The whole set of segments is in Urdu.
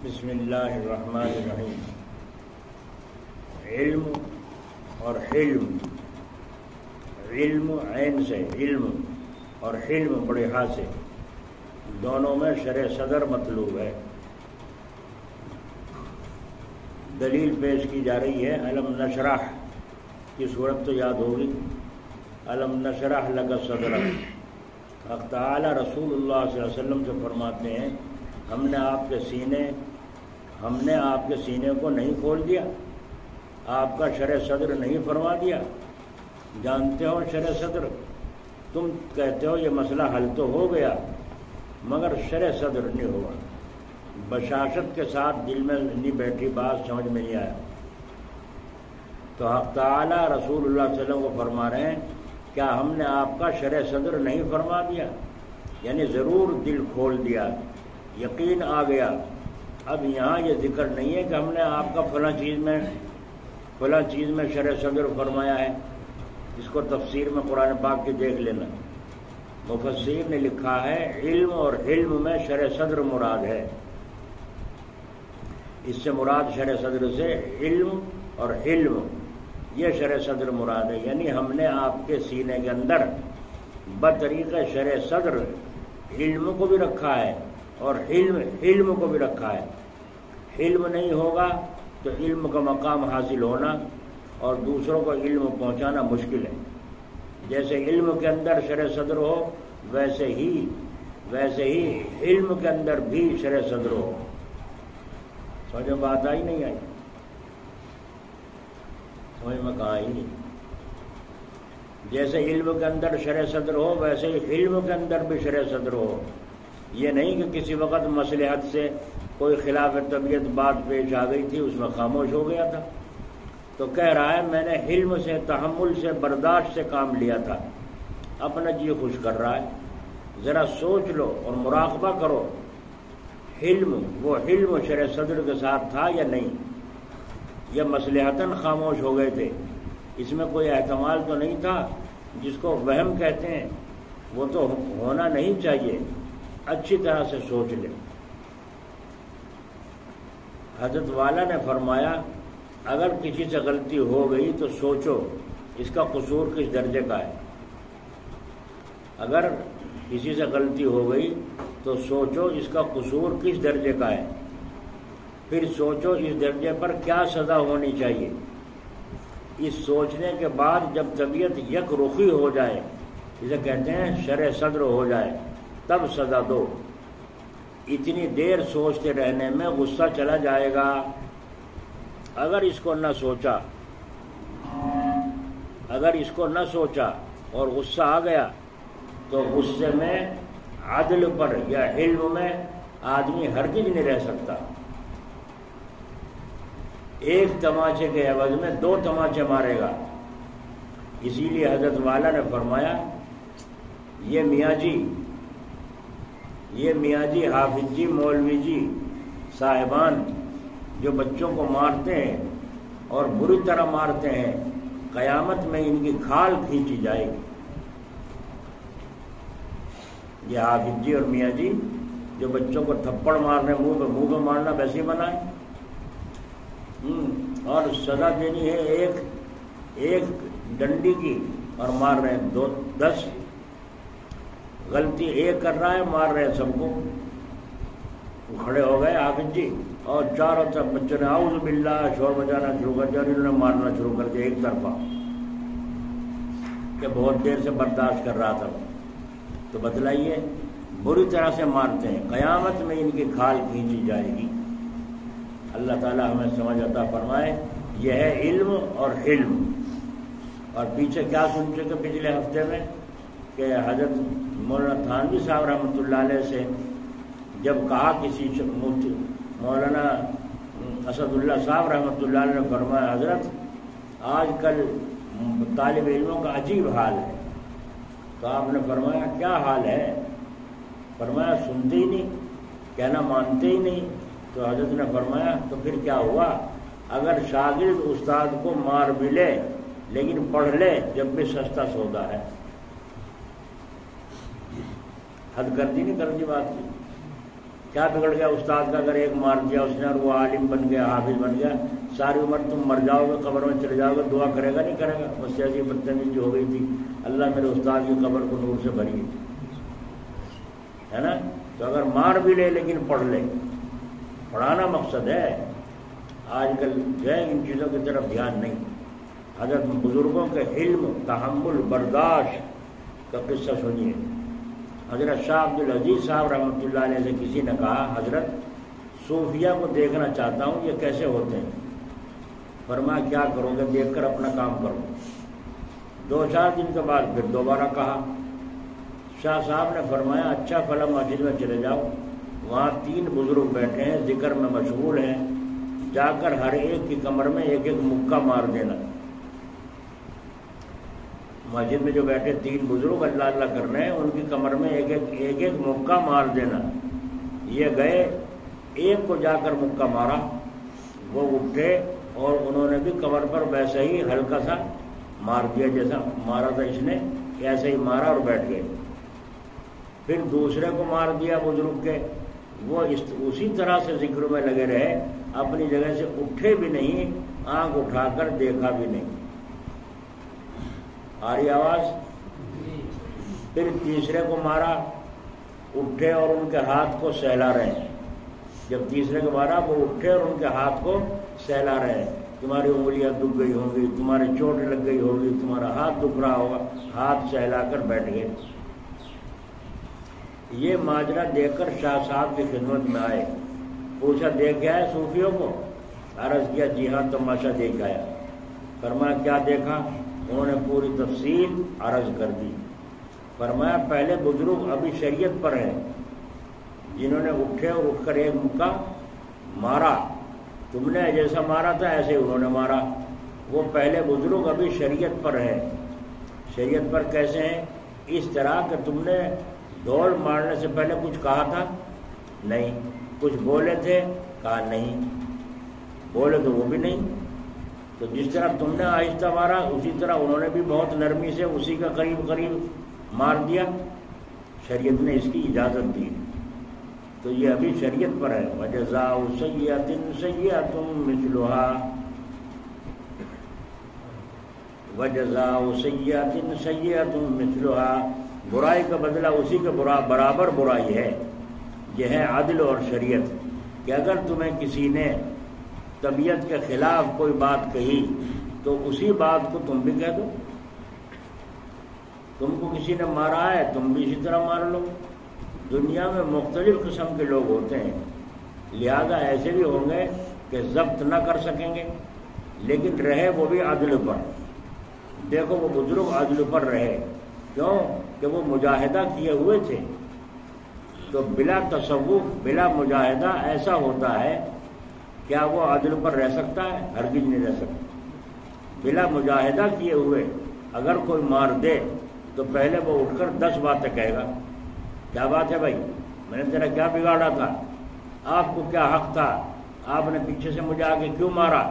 بسم اللہ الرحمن الرحیم۔ علم اور حلم، علم عین سے علم اور حلم بڑے ہا سے، دونوں میں شرح صدر مطلوب ہے۔ دلیل پیش کی جا رہی ہے الم نشرح کی صورت تو یاد ہوگی، الم نشرح لک صدرک۔ حق تعالی رسول اللہ صلی اللہ علیہ وسلم سے فرماتے ہیں ہم نے آپ کے سینے کو نہیں کھول دیا، آپ کا شرح صدر نہیں فرما دیا۔ جانتے ہو شرح صدر، تم کہتے ہو یہ مسئلہ حل تو ہو گیا مگر شرح صدر نہیں ہوا۔ بشاشت کے ساتھ دل میں نہیں بیٹھی، بات سمجھ میں نہیں آیا تو حق تعالی رسول اللہ صلی اللہ علیہ وسلم کو فرما رہے ہیں کیا ہم نے آپ کا شرح صدر نہیں فرما دیا؟ یعنی ضرور دل کھول دیا، یقین آ گیا۔ اب یہاں یہ ذکر نہیں ہے کہ ہم نے آپ کا فلاں چیز میں شرح صدر فرمایا ہے، اس کو تفسیر میں قرآن پاک کی دیکھ لینا۔ مفسر نے لکھا ہے علم اور حلم میں شرح صدر مراد ہے، اس سے مراد شرح صدر سے علم اور حلم، یہ شرح صدر مراد ہے۔ یعنی ہم نے آپ کے سینے کے اندر بطریق شرح صدر علم کو بھی رکھا ہے اور حلم کو بھی رکھا ہے۔ حلم نہیں ہوگا تو علم کا مقام حاصل ہونا اور دوسروں کو علم پہنچانا مشکل ہے۔ جیسے علم کے اندر شرح صدر ہو ویسے ہی علم کے اندر بھی شرح صدر ہو۔ سمجھ میں بات آئی نہیں آئی؟ سمجھ میں کہاں آئی نہیں؟ جیسے علم کے اندر شرح صدر ہو ویسے ہی علم کے اندر بھی شرح صدر ہو۔ یہ نہیں کہ کسی وقت مصلحت سے کوئی خلاف طبیعت بات پیش آ گئی تھی، اس میں خاموش ہو گیا تھا تو کہہ رہا ہے میں نے حلم سے، تحمل سے، برداشت سے کام لیا تھا، اپنا جی خوش کر رہا ہے۔ ذرا سوچ لو اور مراقبہ کرو، وہ حلم شرح صدر کے ساتھ تھا یا نہیں، یا مصلحتاً خاموش ہو گئے تھے؟ اس میں کوئی احتمال تو نہیں تھا جس کو وہم کہتے ہیں، وہ تو ہونا نہیں چاہیے۔ اچھی طرح سے سوچ لیں۔ حضرت والا نے فرمایا اگر کسی سے غلطی ہو گئی تو سوچو اس کا قصور کس درجے کا ہے۔ اگر کسی سے غلطی ہو گئی تو سوچو اس کا قصور کس درجے کا ہے، پھر سوچو اس درجے پر کیا سزا ہونی چاہیے۔ اس سوچنے کے بعد جب طبیعت یک رخی ہو جائے، جسے کہتے ہیں شرح صدر ہو جائے، تب سزا دو۔ اتنی دیر سوچتے رہنے میں غصہ چلا جائے گا۔ اگر اس کو نہ سوچا اور غصہ آ گیا تو غصے میں عدل پر یا حلم میں آدمی ہرگز نہیں رہ سکتا۔ ایک تماچے کے عوض میں 2 تماچے مارے گا۔ اسی لیے حضرت والا نے فرمایا یہ میاں جی حافظ جی مولوی جی صاحبان جو بچوں کو مارتے ہیں اور بری طرح مارتے ہیں، قیامت میں ان کی کھال کھینچی جائے گی۔ یہ حافظ جی اور میاں جی جو بچوں کو تھپڑ مارنے، منہ پہ مارنا ویسے بنائے اور سزا دینی ہے ایک ڈنڈی کی اور مار رہے ہیں 10۔ غلطی ایک کر رہا ہے، مار رہے ہیں سب کو۔ کھڑے ہو گئے حافظ جی اور چاروں طرف بچوں نے اعوذ باللہ شور بجانا شروع کر دیا، انہوں نے مارنا شروع کر دیا ایک طرفہ، کہ بہت دیر سے برداشت کر رہا تھا۔ تو بتلائیے بری طرح سے مارتے ہیں، قیامت میں ان کی کھال کھینچی جائے گی۔ اللہ تعالی ہمیں سمجھ عطا فرمائے۔ یہ ہے علم اور حلم۔ اور پیچھے کیا سن چکے پچھلے ہفتے میں کہ حضرت مولانا تھانوی صاحب رحمۃ اللہ علیہ سے جب کہا کسی مفتی مولانا اسد اللہ صاحب رحمۃ اللہ علیہ نے فرمایا حضرت آج کل طالب علموں کا عجیب حال ہے، تو آپ نے فرمایا کیا حال ہے؟ فرمایا سنتے ہی نہیں، کہنا مانتے ہی نہیں۔ تو حضرت نے فرمایا تو پھر کیا ہوا؟ اگر شاگرد استاد کو مار بھی لے لیکن پڑھ لے جب بھی سستا سودا ہے۔ حد کر دی نہیں کر دی بات کی۔ کیا بگڑ گیا استاد کا؟ اگر ایک مار دیا اس نے اور وہ عالم بن گیا، حافظ بن گیا، ساری عمر تم مر جاؤ گے، قبر میں چلے جاؤ گے، دعا کرے گا نہیں کرے گا؟ بس ایسی بدتمیزی ہو گئی تھی، اللہ میرے استاد کی قبر کو نور سے بھری ہے نا۔ تو اگر مار بھی لے لیکن پڑھ لے، پڑھانا مقصد ہے۔ آج کل جو ہے ان چیزوں کی طرف دھیان نہیں۔ حضرت بزرگوں کے علم، تحمل، برداشت کا قصہ سنیے۔ حضرت شاہ عبد العزیز صاحب رحمۃ اللہ علیہ سے کسی نے کہا، حضرت صوفیہ کو دیکھنا چاہتا ہوں، یہ کیسے ہوتے ہیں؟ فرمایا کیا کرو گے؟ دیکھ کر اپنا کام کرو۔ 2-4 دن کے بعد پھر دوبارہ کہا۔ شاہ صاحب نے فرمایا اچھا، فلاں مسجد میں چلے جاؤ، وہاں 3 بزرگ بیٹھے ہیں، ذکر میں مشغول ہیں، جا کر ہر ایک کی کمر میں ایک ایک مکہ مار دینا۔ مسجد میں جو بیٹھے 3 بزرگ اللہ اللہ کر رہے ہیں، ان کی کمر میں ایک ایک مکہ مار دینا۔ یہ گئے، ایک کو جا کر مکہ مارا، وہ اٹھے اور انہوں نے بھی کمر پر ویسے ہی ہلکا سا مار دیا جیسا مارا تھا اس نے، ایسے ہی مارا اور بیٹھ گئے۔ پھر دوسرے کو مار دیا بزرگ کے، وہ اسی طرح سے ذکر میں لگے رہے، اپنی جگہ سے اٹھے بھی نہیں، آنکھ اٹھا کر دیکھا بھی نہیں۔ آ رہی آواز؟ پھر تیسرے کو مارا، اٹھے اور ان کے ہاتھ کو سہلا رہے ہیں۔ جب تیسرے کو مارا وہ اٹھے اور ان کے ہاتھ کو سہلا رہے ہیں، تمہاری انگلیاں دکھ گئی ہوں گی، تمہارے چوٹ لگ گئی ہوگی، تمہارا ہاتھ دکھ رہا ہوگا، ہاتھ سہلا کر بیٹھ گئے۔ یہ ماجرا دیکھ کر شاہ صاحب کی خدمت میں آئے، پوچھا دیکھ آئے صوفیوں کو؟ عرض کیا جی ہاں، تماشا دیکھ آیا۔ فرمایا کیا دیکھا؟ انہوں نے پوری تفصیل عرض کر دی۔ فرمایا پہلے بزرگ ابھی شریعت پر ہیں، جنہوں نے اٹھے اور اٹھ کر ایک مکہ مارا، تم نے جیسا مارا تھا ایسے انہوں نے مارا۔ وہ پہلے بزرگ ابھی شریعت پر ہیں۔ شریعت پر کیسے ہیں؟ اس طرح کہ تم نے ڈھول مارنے سے پہلے کچھ کہا تھا؟ نہیں۔ کچھ بولے تھے؟ کہا نہیں۔ بولے تو وہ بھی نہیں۔ تو جس طرح تم نے آہستہ مارا، اسی طرح انہوں نے بھی بہت نرمی سے اسی کا قریب قریب مار دیا۔ شریعت نے اس کی اجازت دی، تو یہ ابھی شریعت پر ہے۔ وَجَزَاءُ سَيِّئَةٍ سَيِّئَةٌ مِثْلُهَا، وَجَزَاءُ سَيِّئَةٍ سَيِّئَةٌ مِثْلُهَا، برائی کا بدلہ اسی کے برابر برائی ہے۔ یہ ہے عدل اور شریعت کہ اگر تمہیں کسی نے طبیعت کے خلاف کوئی بات کہی تو اسی بات کو تم بھی کہہ دو۔ تم کو کسی نے مارا ہے، تم بھی اسی طرح مار لو۔ دنیا میں مختلف قسم کے لوگ ہوتے ہیں، لہذا ایسے بھی ہوں گے کہ ضبط نہ کر سکیں گے، لیکن رہے وہ بھی عدل پر۔ دیکھو وہ بزرگ عدل پر رہے، کیوں کہ وہ مجاہدہ کیے ہوئے تھے۔ تو بلا تصوف، بلا مجاہدہ ایسا ہوتا ہے، کیا وہ عدل پر رہ سکتا ہے؟ ہرگز نہیں رہ سکتا۔ بلا مجاہدہ کیے ہوئے اگر کوئی مار دے تو پہلے وہ اٹھ کر 10 باتیں کہے گا۔ کیا بات ہے بھائی، میں نے تیرا کیا بگاڑا تھا؟ آپ کو کیا حق تھا؟ آپ نے پیچھے سے مجھے آگے کیوں مارا؟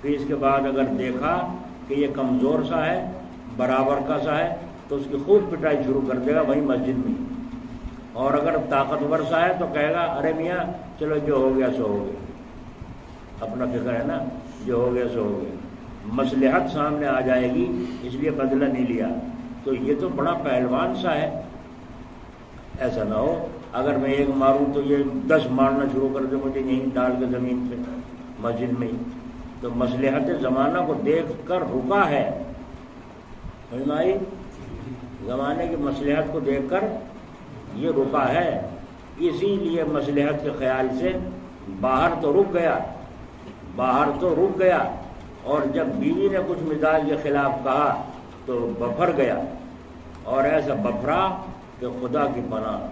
پھر اس کے بعد اگر دیکھا کہ یہ کمزور سا ہے، برابر کا سا ہے، تو اس کی خوب پٹائی شروع کر دے گا وہیں مسجد میں۔ اور اگر طاقتور سا ہے تو کہے گا ارے میاں چلو جو ہو گیا سو ہو گیا، اپنا فکر ہے نا، جو ہو گیا سو ہو گیا۔ مصلحت سامنے آ جائے گی، اس لیے بدلہ نہیں لیا۔ تو یہ تو بڑا پہلوان سا ہے، ایسا نہ ہو اگر میں ایک ماروں تو یہ 10 مارنا شروع کر دے مجھے یہیں ڈال کے زمین پہ مسجد میں ہی۔ تو مصلحت زمانہ کو دیکھ کر رکا ہے، سمجھ میں آئی؟ زمانے کی مصلحت کو دیکھ کر یہ رکا ہے، اسی لیے مصلحت کے خیال سے باہر تو رک گیا، اور جب بیوی نے کچھ مزاج کے خلاف کہا تو بفر گیا، اور ایسا بفرا کہ خدا کی پناہ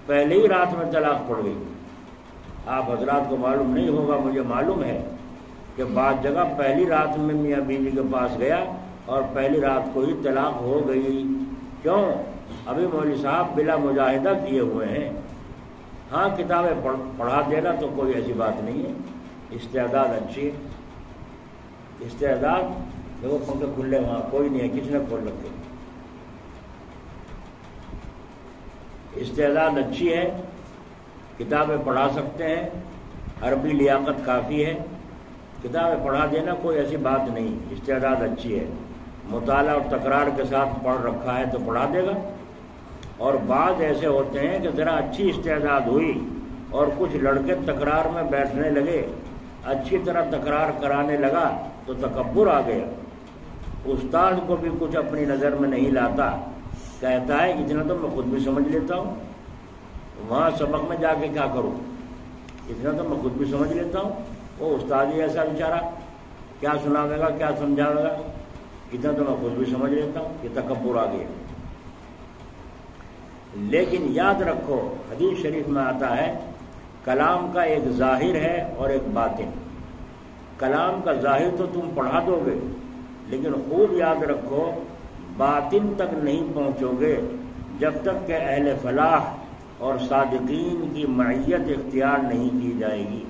پہلے ہی رات میں طلاق پڑ گئی۔ آپ حضرات کو معلوم نہیں ہوگا، مجھے معلوم ہے کہ بعض جگہ پہلی رات میں میاں بیوی کے پاس گیا اور پہلی رات کو ہی طلاق ہو گئی۔ کیوں؟ ابھی مولوی صاحب بلا مجاہدہ کیے ہوئے ہیں۔ ہاں کتابیں پڑھا دینا تو کوئی ایسی بات نہیں ہے، استعداد اچھی ہے۔ استعداد دیکھو، پنکھے کھلے وہاں کوئی نہیں ہے، کس نے کھول رکھے؟ استعداد اچھی ہے کتابیں پڑھا سکتے ہیں، عربی لیاقت کافی ہے، کتابیں پڑھا دینا کوئی ایسی بات نہیں، استعداد اچھی ہے، مطالعہ اور تکرار کے ساتھ پڑھ رکھا ہے تو پڑھا دے گا۔ اور بعض ایسے ہوتے ہیں کہ ذرا اچھی استعداد ہوئی اور کچھ لڑکے تکرار میں بیٹھنے لگے، اچھی طرح تکرار کرانے لگا تو تکبر آ گیا، استاد کو بھی کچھ اپنی نظر میں نہیں لاتا، کہتا ہے اتنا تو میں خود بھی سمجھ لیتا ہوں، وہاں سبق میں جا کے کیا کروں، اتنا تو میں خود بھی سمجھ لیتا ہوں، وہ استاد ہی ایسا بیچارہ کیا سناوے گا کیا سمجھاوے گا، اتنا تو میں خود بھی سمجھ لیتا ہوں، یہ تکبر آ گیا۔ لیکن یاد رکھو حدیث شریف میں آتا ہے کلام کا ایک ظاہر ہے اور ایک باطن۔ کلام کا ظاہر تو تم پڑھا دو گے، لیکن خوب یاد رکھو باطن تک نہیں پہنچو گے جب تک کہ اہل فلاح اور صادقین کی معیت اختیار نہیں کی جائے گی۔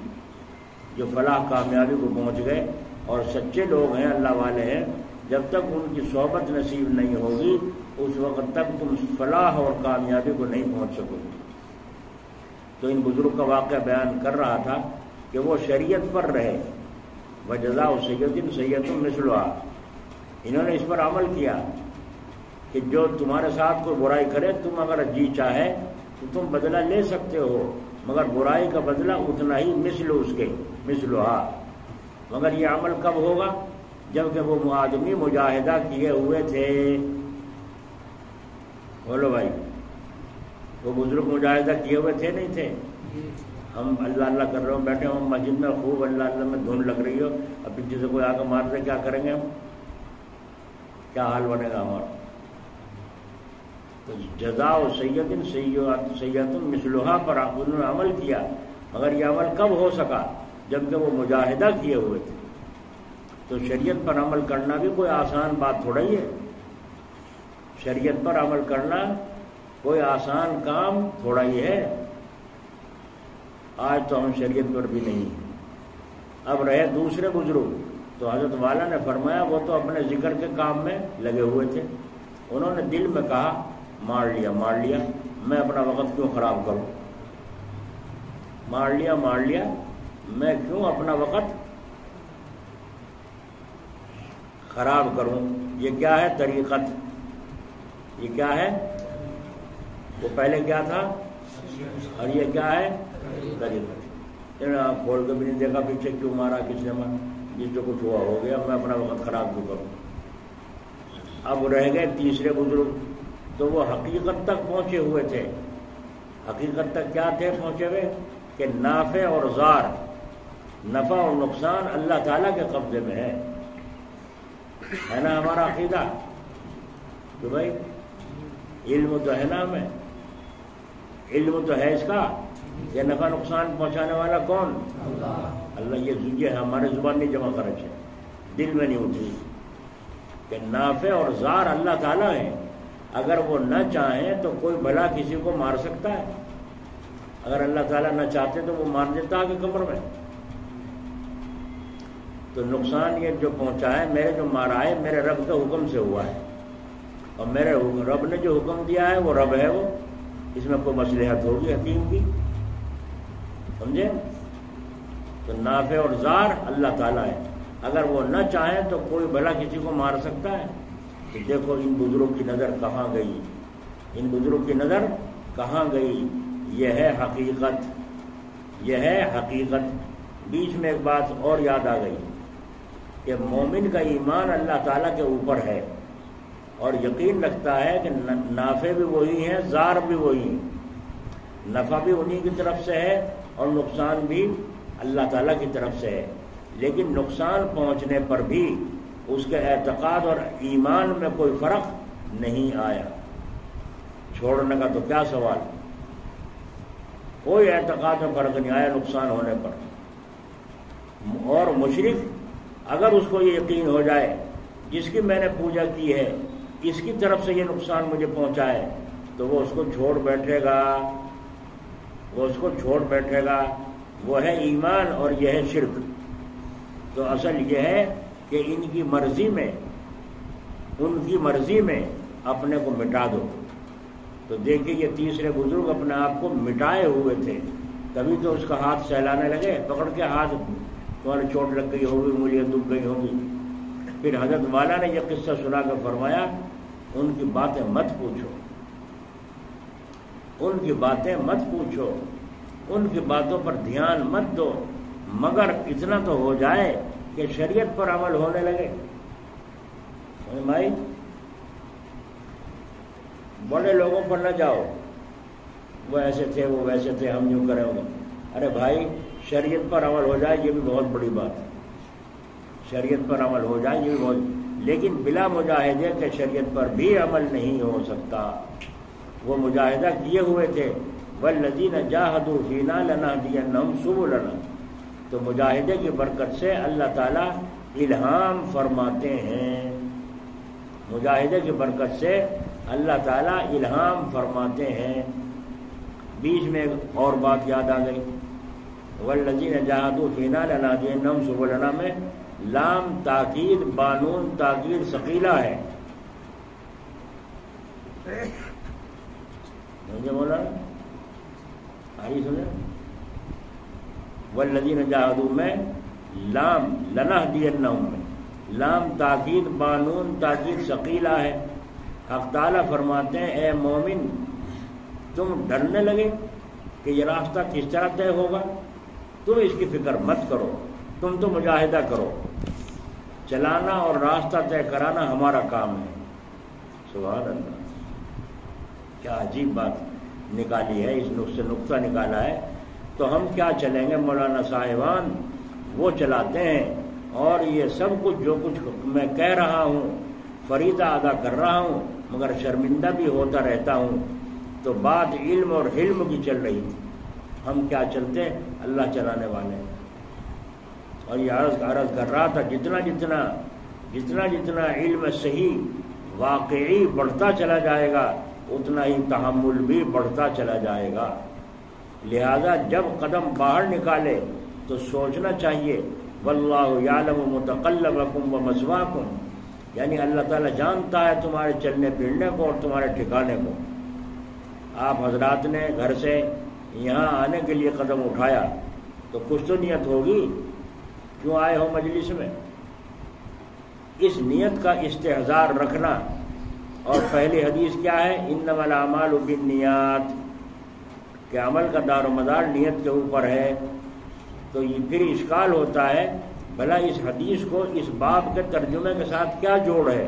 جو فلاح کامیابی کو پہنچ گئے اور سچے لوگ ہیں، اللہ والے ہیں، جب تک ان کی صحبت نصیب نہیں ہوگی اس وقت تک تم فلاح اور کامیابی کو نہیں پہنچ سکو گے۔ تو ان بزرگ کا واقعہ بیان کر رہا تھا کہ وہ شریعت پر رہے، وجزاء سیئۃ سیئۃ مثلھا، انہوں نے اس پر عمل کیا کہ جو تمہارے ساتھ کوئی برائی کرے تم اگر جی چاہے تو تم بدلہ لے سکتے ہو، مگر برائی کا بدلہ اتنا ہی مثل اس کے مثلھا۔ مگر یہ عمل کب ہوگا؟ جبکہ وہ آدمی مجاہدہ کیے ہوئے تھے۔ بولو بھائی، وہ بزرگ مجاہدہ کیے ہوئے تھے نہیں تھے؟ ہم اللہ اللہ کر رہے ہوں، بیٹھے ہوں مسجد میں، خوب اللہ اللہ میں دھن لگ رہی ہو، اب پیچھے سے کوئی آ کے مار دے کیا کریں گے ہم؟ کیا حال بنے گا ہمارا؟ تو جزاء سیئۃ سیئۃ مثلھا پر انہوں نے عمل کیا، مگر یہ عمل کب ہو سکا؟ جبکہ وہ مجاہدہ کیے ہوئے تھے۔ تو شریعت پر عمل کرنا بھی کوئی آسان بات تھوڑا ہی ہے، شریعت پر عمل کرنا کوئی آسان کام تھوڑا ہی ہے۔ آج تو ہم شریعت پر بھی نہیں ہیں۔ اب رہے دوسرے بزرگ، تو حضرت والا نے فرمایا وہ تو اپنے ذکر کے کام میں لگے ہوئے تھے، انہوں نے دل میں کہا مار لیا میں اپنا وقت کیوں خراب کروں، مار لیا میں کیوں اپنا وقت خراب کروں۔ یہ کیا ہے؟ طریقت۔ یہ کیا ہے؟ وہ پہلے کیا تھا اور یہ کیا ہے؟ طریقت۔ کھول کے بھی نہیں دیکھا پیچھے کیوں مارا، کس نے مارا، جس سے کچھ ہوا ہو گیا، میں اپنا وقت خراب کیوں کروں۔ اب رہ گئے تیسرے بزرگ، تو وہ حقیقت تک پہنچے ہوئے تھے۔ حقیقت تک کیا تھے پہنچے ہوئے؟ کہ نافع اور ضار، نفع اور نقصان اللہ تعالیٰ کے قبضے میں ہے نا ہمارا عقیدہ؟ تو بھائی علم تو ہے نا ہمیں، علم تو ہے اس کا، یہ نفع نقصان پہنچانے والا کون؟ اللہ۔ یہ ہمارے زبان نہیں جمع خرچ ہے، دل میں نہیں اتری کہ نافع اور ضار اللہ تعالیٰ ہیں، اگر وہ نہ چاہیں تو کوئی بھلا کسی کو مار سکتا ہے، اگر اللہ تعالیٰ نہ چاہتے تو وہ مار دیتا آگے قبر میں۔ تو نقصان یہ جو پہنچا ہے، میرے جو مارا ہے میرے رب کے حکم سے ہوا ہے، اور میرے رب نے جو حکم دیا ہے وہ رب ہے، وہ اس میں کوئی مصلحت ہوگی حکیم کی، سمجھے؟ تو نافع اور ضار اللہ تعالیٰ ہے، اگر وہ نہ چاہیں تو کوئی بھلا کسی کو مار سکتا ہے۔ تو دیکھو ان بزرگوں کی نظر کہاں گئی، ان بزرگوں کی نظر کہاں گئی؟ یہ ہے حقیقت، یہ ہے حقیقت۔ بیچ میں ایک بات اور یاد آ گئی کہ مومن کا ایمان اللہ تعالیٰ کے اوپر ہے، اور یقین رکھتا ہے کہ نافع بھی وہی ہیں، ضار بھی وہی ہیں، نفع بھی انہی کی طرف سے ہے اور نقصان بھی اللہ تعالیٰ کی طرف سے ہے، لیکن نقصان پہنچنے پر بھی اس کے اعتقاد اور ایمان میں کوئی فرق نہیں آیا۔ چھوڑنے کا تو کیا سوال، کوئی اعتقاد میں فرق نہیں آیا نقصان ہونے پر۔ اور مشرک اگر اس کو یہ یقین ہو جائے جس کی میں نے پوجا کی ہے اس کی طرف سے یہ نقصان مجھے پہنچا ہے، تو وہ اس کو چھوڑ بیٹھے گا، وہ اس کو چھوڑ بیٹھے گا۔ وہ ہے ایمان اور یہ ہے شرک۔ تو اصل یہ ہے کہ ان کی مرضی میں، ان کی مرضی میں اپنے کو مٹا دو۔ تو دیکھیے یہ تیسرے بزرگ اپنے آپ کو مٹائے ہوئے تھے، تبھی تو اس کا ہاتھ سہلانے لگے، پکڑ کے ہاتھ تمہاری چوٹ لگ گئی ہوگی، انگلیاں دب گئی ہوگی۔ پھر حضرت والا نے یہ قصہ سنا کر فرمایا ان کی باتیں مت پوچھو، ان کی باتیں مت پوچھو، ان کی باتوں پر دھیان مت دو، مگر اتنا تو ہو جائے کہ شریعت پر عمل ہونے لگے۔ بھائی بڑے لوگوں پر نہ جاؤ، وہ ایسے تھے، وہ ویسے تھے، ہم یوں کریں گے۔ ارے بھائی شریعت پر عمل ہو جائے یہ بھی بہت بڑی بات ہے، شریعت پر عمل ہو جائے یہ بھی بہت، لیکن بلا مجاہدے کے شریعت پر بھی عمل نہیں ہو سکتا۔ وہ مجاہدہ کیے ہوئے تھے، والذین جاہدوا فینا لنہدینہم سبلنا، تو مجاہدے کی برکت سے اللہ تعالیٰ الہام فرماتے ہیں، مجاہدے کی برکت سے اللہ تعالیٰ الہام فرماتے ہیں۔ بیچ میں ایک اور بات یاد آ گئی، والذین جاہدوا فینا لنہدینہم سبلنا میں لام تاکید بانون تاکید ثقیلہ ہے، مجھے بولا آئی سمجھا؟ والذین جاہدوا میں لام لنہدینہم میں لام تاکید بانون تاکید ثقیلہ ہے۔ حق تعالیٰ فرماتے ہیں اے مومن تم ڈرنے لگے کہ یہ راستہ کس طرح طے ہوگا، تم اس کی فکر مت کرو، تم تو مجاہدہ کرو، چلانا اور راستہ طے کرانا ہمارا کام ہے۔ سبحان اللہ، کیا عجیب بات نکالی ہے، اس سے نقطہ نکالا ہے۔ تو ہم کیا چلیں گے مولانا صاحبان، وہ چلاتے ہیں، اور یہ سب کچھ جو کچھ میں کہہ رہا ہوں فریضہ ادا کر رہا ہوں، مگر شرمندہ بھی ہوتا رہتا ہوں۔ تو بات علم اور حلم کی چل رہی تھی، ہم کیا چلتے، اللہ چلانے والے ہیں۔ اور یہ عرض کر رہا تھا جتنا جتنا علم صحیح واقعی بڑھتا چلا جائے گا اتنا ہی تحمل بھی بڑھتا چلا جائے گا۔ لہذا جب قدم باہر نکالے تو سوچنا چاہیے واللہ یعلم متقلبکم ومثواکم، یعنی اللہ تعالیٰ جانتا ہے تمہارے چلنے پھرنے کو اور تمہارے ٹھکانے کو۔ آپ حضرات نے گھر سے یہاں آنے کے لیے قدم اٹھایا تو کچھ تو نیت ہوگی، کیوں آئے ہو مجلس میں؟ اس نیت کا استحضار رکھنا۔ اور پہلی حدیث کیا ہے؟ انما الاعمال بالنیات، کہ عمل کا دار و مدار نیت کے اوپر ہے۔ تو یہ پھر اشکال ہوتا ہے بھلا اس حدیث کو اس باب کے ترجمے کے ساتھ کیا جوڑ ہے،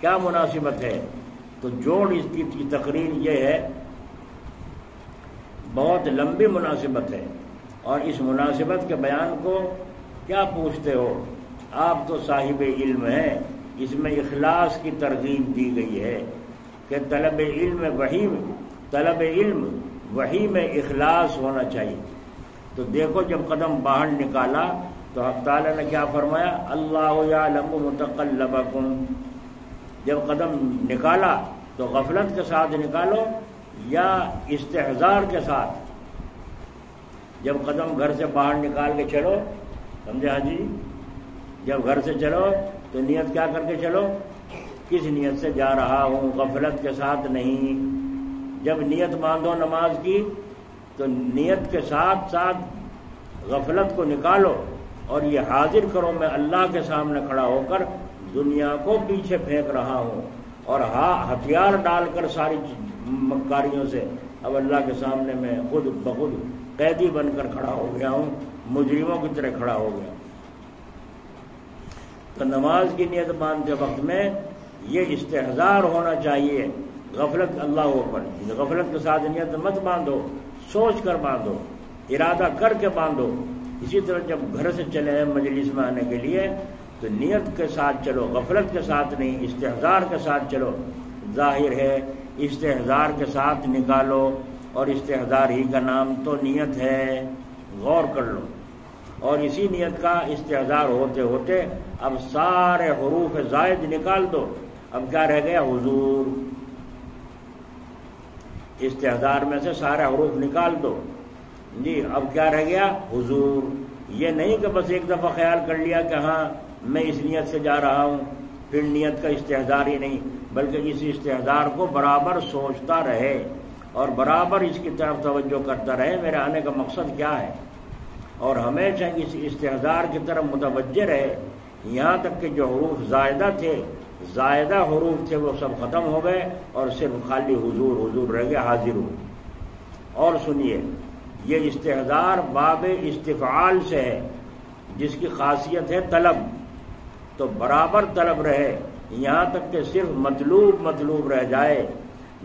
کیا مناسبت ہے؟ تو جوڑ اس کی تقریر یہ ہے، بہت لمبی مناسبت ہے، اور اس مناسبت کے بیان کو کیا پوچھتے ہو؟ آپ تو صاحب علم ہیں، اس میں اخلاص کی ترغیب دی گئی ہے کہ طلب علم وحی میں اخلاص ہونا چاہیے۔ تو دیکھو جب قدم باہر نکالا تو حق تعالیٰ نے کیا فرمایا؟ اللہ یعلم متقلبکم۔ جب قدم نکالا تو غفلت کے ساتھ نکالو یا استحضار کے ساتھ؟ جب قدم گھر سے باہر نکال کے چلو، سمجھے ہاں جی؟ جب گھر سے چلو تو نیت کیا کر کے چلو؟ کس نیت سے جا رہا ہوں، غفلت کے ساتھ نہیں۔ جب نیت باندھو نماز کی تو نیت کے ساتھ ساتھ غفلت کو نکالو اور یہ حاضر کرو میں اللہ کے سامنے کھڑا ہو کر دنیا کو پیچھے پھینک رہا ہوں، اور ہتھیار ڈال کر ساری مکاریوں سے اب اللہ کے سامنے میں خود بخود قیدی بن کر کھڑا ہو گیا ہوں، مجرموں کی طرح کھڑا ہو گیا۔ تو نماز کی نیت باندھتے وقت میں یہ استحضار ہونا چاہیے، غفلت اللہ پر، غفلت کے ساتھ نیت مت باندھو، سوچ کر باندھو، ارادہ کر کے باندھو۔ اسی طرح جب گھر سے چلے ہیں مجلس میں آنے کے لیے تو نیت کے ساتھ چلو، غفلت کے ساتھ نہیں، استحضار کے ساتھ چلو۔ ظاہر ہے استحضار کے ساتھ نکالو، اور استحضار ہی کا نام تو نیت ہے، غور کر لو۔ اور اسی نیت کا استحضار ہوتے ہوتے اب سارے حروف زائد نکال دو، اب کیا رہ گیا؟ حضور۔ استحضار میں سے سارے حروف نکال دو جی، اب کیا رہ گیا؟ حضور۔ یہ نہیں کہ بس ایک دفعہ خیال کر لیا کہ ہاں میں اس نیت سے جا رہا ہوں، پھر نیت کا استحضار ہی نہیں، بلکہ اس استحضار کو برابر سوچتا رہے، اور برابر اس کی طرف توجہ کرتا رہے میرے آنے کا مقصد کیا ہے، اور ہمیشہ اس استحضار کی طرف متوجہ رہے، یہاں تک کہ جو حروف زائدہ تھے، زائدہ حروف تھے، وہ سب ختم ہو گئے اور صرف خالی حضور حضور رہ گئے، حاضر ہو۔ اور سنیے، یہ استحضار باب استفعال سے ہے، جس کی خاصیت ہے طلب، تو برابر طلب رہے یہاں تک کہ صرف مطلوب رہ جائے۔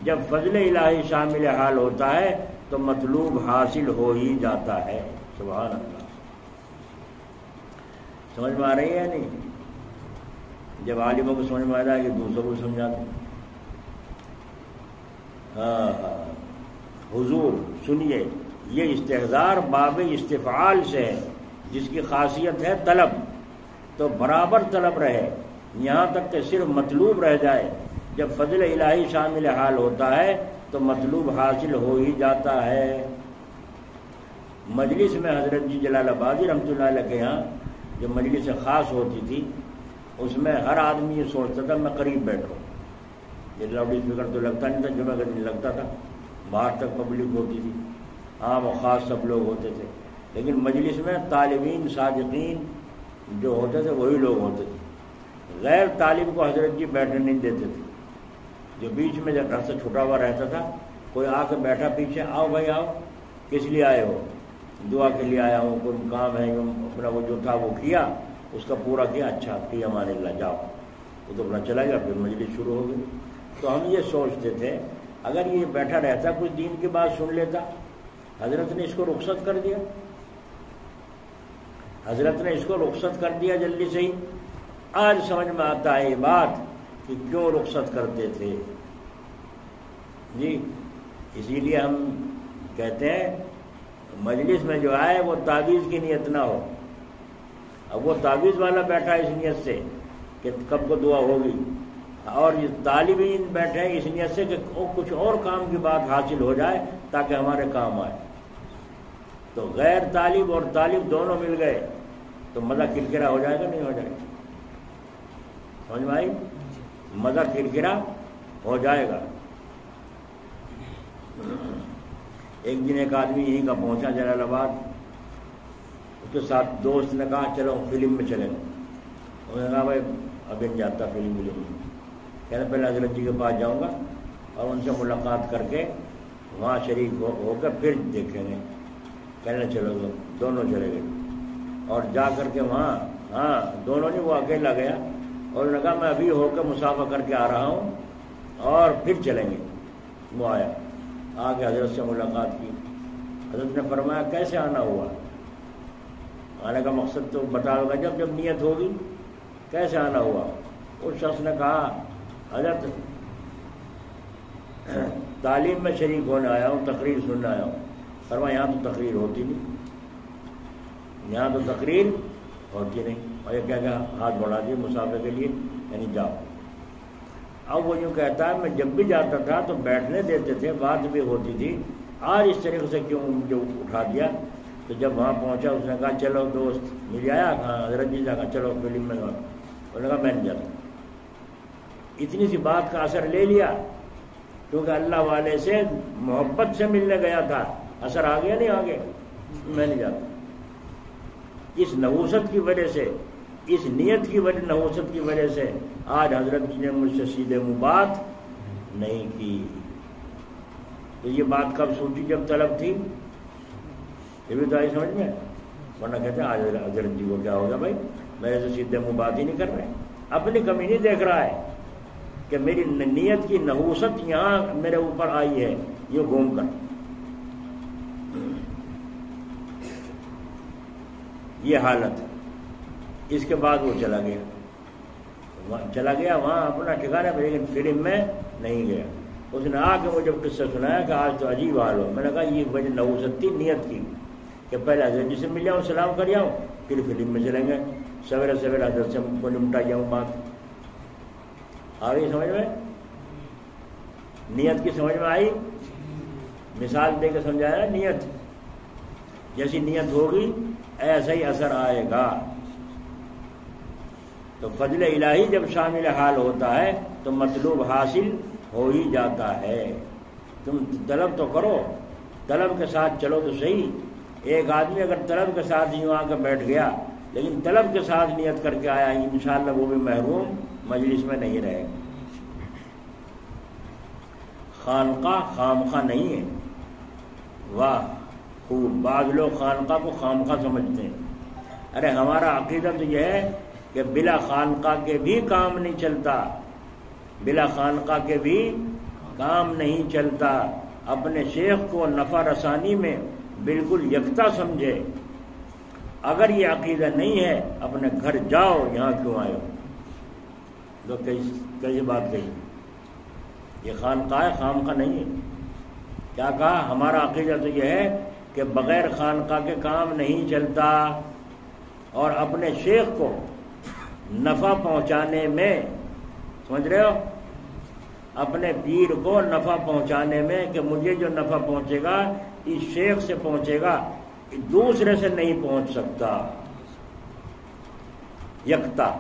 جب فضل الہی شامل حال ہوتا ہے تو مطلوب حاصل ہو ہی جاتا ہے۔ سبحان اللہ، سمجھ میں آ رہی ہے نہیں؟ جب عالموں کو سمجھ میں آ جائے کہ دوسروں کو سمجھا دیں۔ حضور سنیے، یہ استحضار باب استفعال سے ہے، جس کی خاصیت ہے طلب، تو برابر طلب رہے یہاں تک کہ صرف مطلوب رہ جائے۔ جب فضل الہی شامل حال ہوتا ہے تو مطلوب حاصل ہو ہی جاتا ہے۔ مجلس میں حضرت جی جلال آبادی رحمۃ اللہ علیہ کے یہاں جو مجلس خاص ہوتی تھی، اس میں ہر آدمی یہ سوچتا تھا میں قریب بیٹھوں۔ یہ لاؤڈ اسپیکر تو لگتا نہیں تھا، جمعہ کا دن لگتا تھا، باہر تک پبلک ہوتی تھی، عام و خاص سب لوگ ہوتے تھے، لیکن مجلس میں طالبین صادقین جو ہوتے تھے وہی لوگ ہوتے تھے۔ غیر طالب کو حضرت جی بیٹھنے نہیں دیتے تھے، جو بیچ میں جب رستہ چھٹا ہوا رہتا تھا، کوئی آ کے بیٹھا پیچھے، آؤ بھائی آؤ، کس لیے آئے ہو؟ دعا کے لیے آیا ہوں، کوئی کام ہے، اپنا وہ جو تھا وہ کیا، اس کا پورا کیا، اچھا فی امان اللہ، جاؤ، وہ تو اپنا چلا گیا، پھر مجلس شروع ہو گئی۔ تو ہم یہ سوچتے تھے اگر یہ بیٹھا رہتا کچھ دین کی بات سن لیتا، حضرت نے اس کو رخصت کر دیا، حضرت نے اس کو رخصت کر دیا جلدی سے ہی۔ آج سمجھ میں آتا ہے یہ بات کہ کیوں رخصت کرتے تھے جی۔ اسی لیے ہم کہتے ہیں مجلس میں جو آئے وہ تعویذ کی نیت نہ ہو۔ اب وہ تعویذ والا بیٹھا اس نیت سے کہ کب کو دعا ہوگی، اور یہ طالبین بیٹھے ہیں اس نیت سے کہ کچھ اور کام کی بات حاصل ہو جائے تاکہ ہمارے کام آئے۔ تو غیر طالب اور طالب دونوں مل گئے تو مزہ کرکرا ہو جائے گا، نہیں ہو جائے گا؟ سمجھ میں آئی؟ مزہ کرکرا ہو جائے گا۔ ایک دن ایک آدمی یہیں کا پہنچا جلال آباد، اس کے ساتھ دوست نے کہا چلو فلم میں چلیں گے۔ انہوں نے کہا بھائی ابھی نہیں جاتا فلم میں، کہنا پہلے حضرت جی کے پاس جاؤں گا اور ان سے ملاقات کر کے وہاں شریک ہو کر پھر دیکھیں گے۔ کہنے چلو دونوں چلے گئے، اور جا کر کے وہاں دونوں نہیں، وہ اکیلا گیا اور انہوں نے کہا میں ابھی ہو کے مسافہ کر کے آ رہا ہوں اور پھر چلیں گے۔ وہ آیا، آ کے حضرت سے ملاقات کی۔ حضرت نے فرمایا کیسے آنا ہوا؟ آنے کا مقصد تو بتا ہوگا جب نیت ہوگی، کیسے آنا ہوا؟ اس شخص نے کہا حضرت تعلیم میں شریک ہونے آیا ہوں، تقریر سننے آیا ہوں۔ فرمایا یہاں تو تقریر ہوتی نہیں، یہاں تو تقریر ہوتی نہیں۔ اور یہ کیا ہاتھ بڑھا دیے مسافر کے لیے، یعنی جاؤ۔ اب وہ یوں کہتا ہے میں جب بھی جاتا تھا تو بیٹھنے دیتے تھے، بات بھی ہوتی تھی، آج اس طریقے سے کیوں مجھے اٹھا دیا؟ تو جب وہاں پہنچا اس نے کہا چلو دوست مل آیا، کہاں حضرت جی کہا چلو فلم میں۔ انہوں نے کہا میں نہیں جاتا۔ اتنی سی بات کا اثر لے لیا، کیونکہ اللہ والے سے محبت سے ملنے گیا تھا، اثر آ گیا نہیں آگے، میں نہیں جاتا۔ اس نحوست کی وجہ سے، اس نیت کی وجہ، نحوست کی وجہ سے آج حضرت جی نے مجھ سے سیدھے منہ بات نہیں کی۔ تو یہ بات کب سوچی؟ جب طلب تھی۔ یہ بھی تو آئی سمجھ میں، ورنہ کہتے ہیں آج حضرت جی کو کیا ہوگا بھائی، میرے سے سیدھے منہ بات ہی نہیں کر رہے، اپنی کمی نہیں دیکھ رہا ہے کہ میری نیت کی نحوست یہاں میرے اوپر آئی ہے، یہ گھوم کر۔ یہ حالت، اس کے بعد وہ چلا گیا وہاں اپنا ٹھکانے پہ، لیکن فلم میں نہیں گیا۔ اس نے آ کے مجھے قصہ سنایا کہ آج تو عجیب حال ہو۔ میں نے کہا یہ وجہ نحوست تھی نیت کی کہ پہلے حضرت جی سے مل جاؤں، سلام کر جاؤں، پھر فلم میں چلیں گے، سویرے سویرے حضرت سے کو نمٹا جاؤں بات۔ آ گئی سمجھ میں؟ نیت کی سمجھ میں آئی؟ مثال دے کے سمجھایا، نیت جیسی نیت ہوگی ایسا ہی اثر آئے گا۔ تو فضل الہی جب شامل حال ہوتا ہے تو مطلوب حاصل ہو ہی جاتا ہے۔ تم طلب تو کرو، طلب کے ساتھ چلو تو صحیح. ایک آدمی اگر طلب کے ساتھ یوں آ کے بیٹھ گیا لیکن طلب کے ساتھ نیت کر کے آیا، انشاءاللہ وہ بھی محروم، مجلس میں نہیں رہے گا. خانقاہ خامخواہ نہیں ہے. واہ خوب. بعض لوگ خانقاہ کو خامخواہ سمجھتے ہیں. ارے ہمارا عقیدہ تو یہ ہے کہ بلا خانقاہ کے بھی کام نہیں چلتا، بلا خانقاہ کے بھی کام نہیں چلتا. اپنے شیخ کو نفع رسانی میں بالکل یکتا سمجھے. اگر یہ عقیدہ نہیں ہے اپنے گھر جاؤ، یہاں کیوں آئے ہو؟ تو کئی بات کہی. یہ خانقاہ خامخواہ نہیں ہے. کیا کہا؟ ہمارا عقیدہ تو یہ ہے کہ بغیر خانقاہ کے کام نہیں چلتا، اور اپنے شیخ کو نفع پہنچانے میں، سمجھ رہے ہو، اپنے پیر کو نفع پہنچانے میں کہ مجھے جو نفع پہنچے گا اس شیخ سے پہنچے گا، دوسرے سے نہیں پہنچ سکتا. یکتا.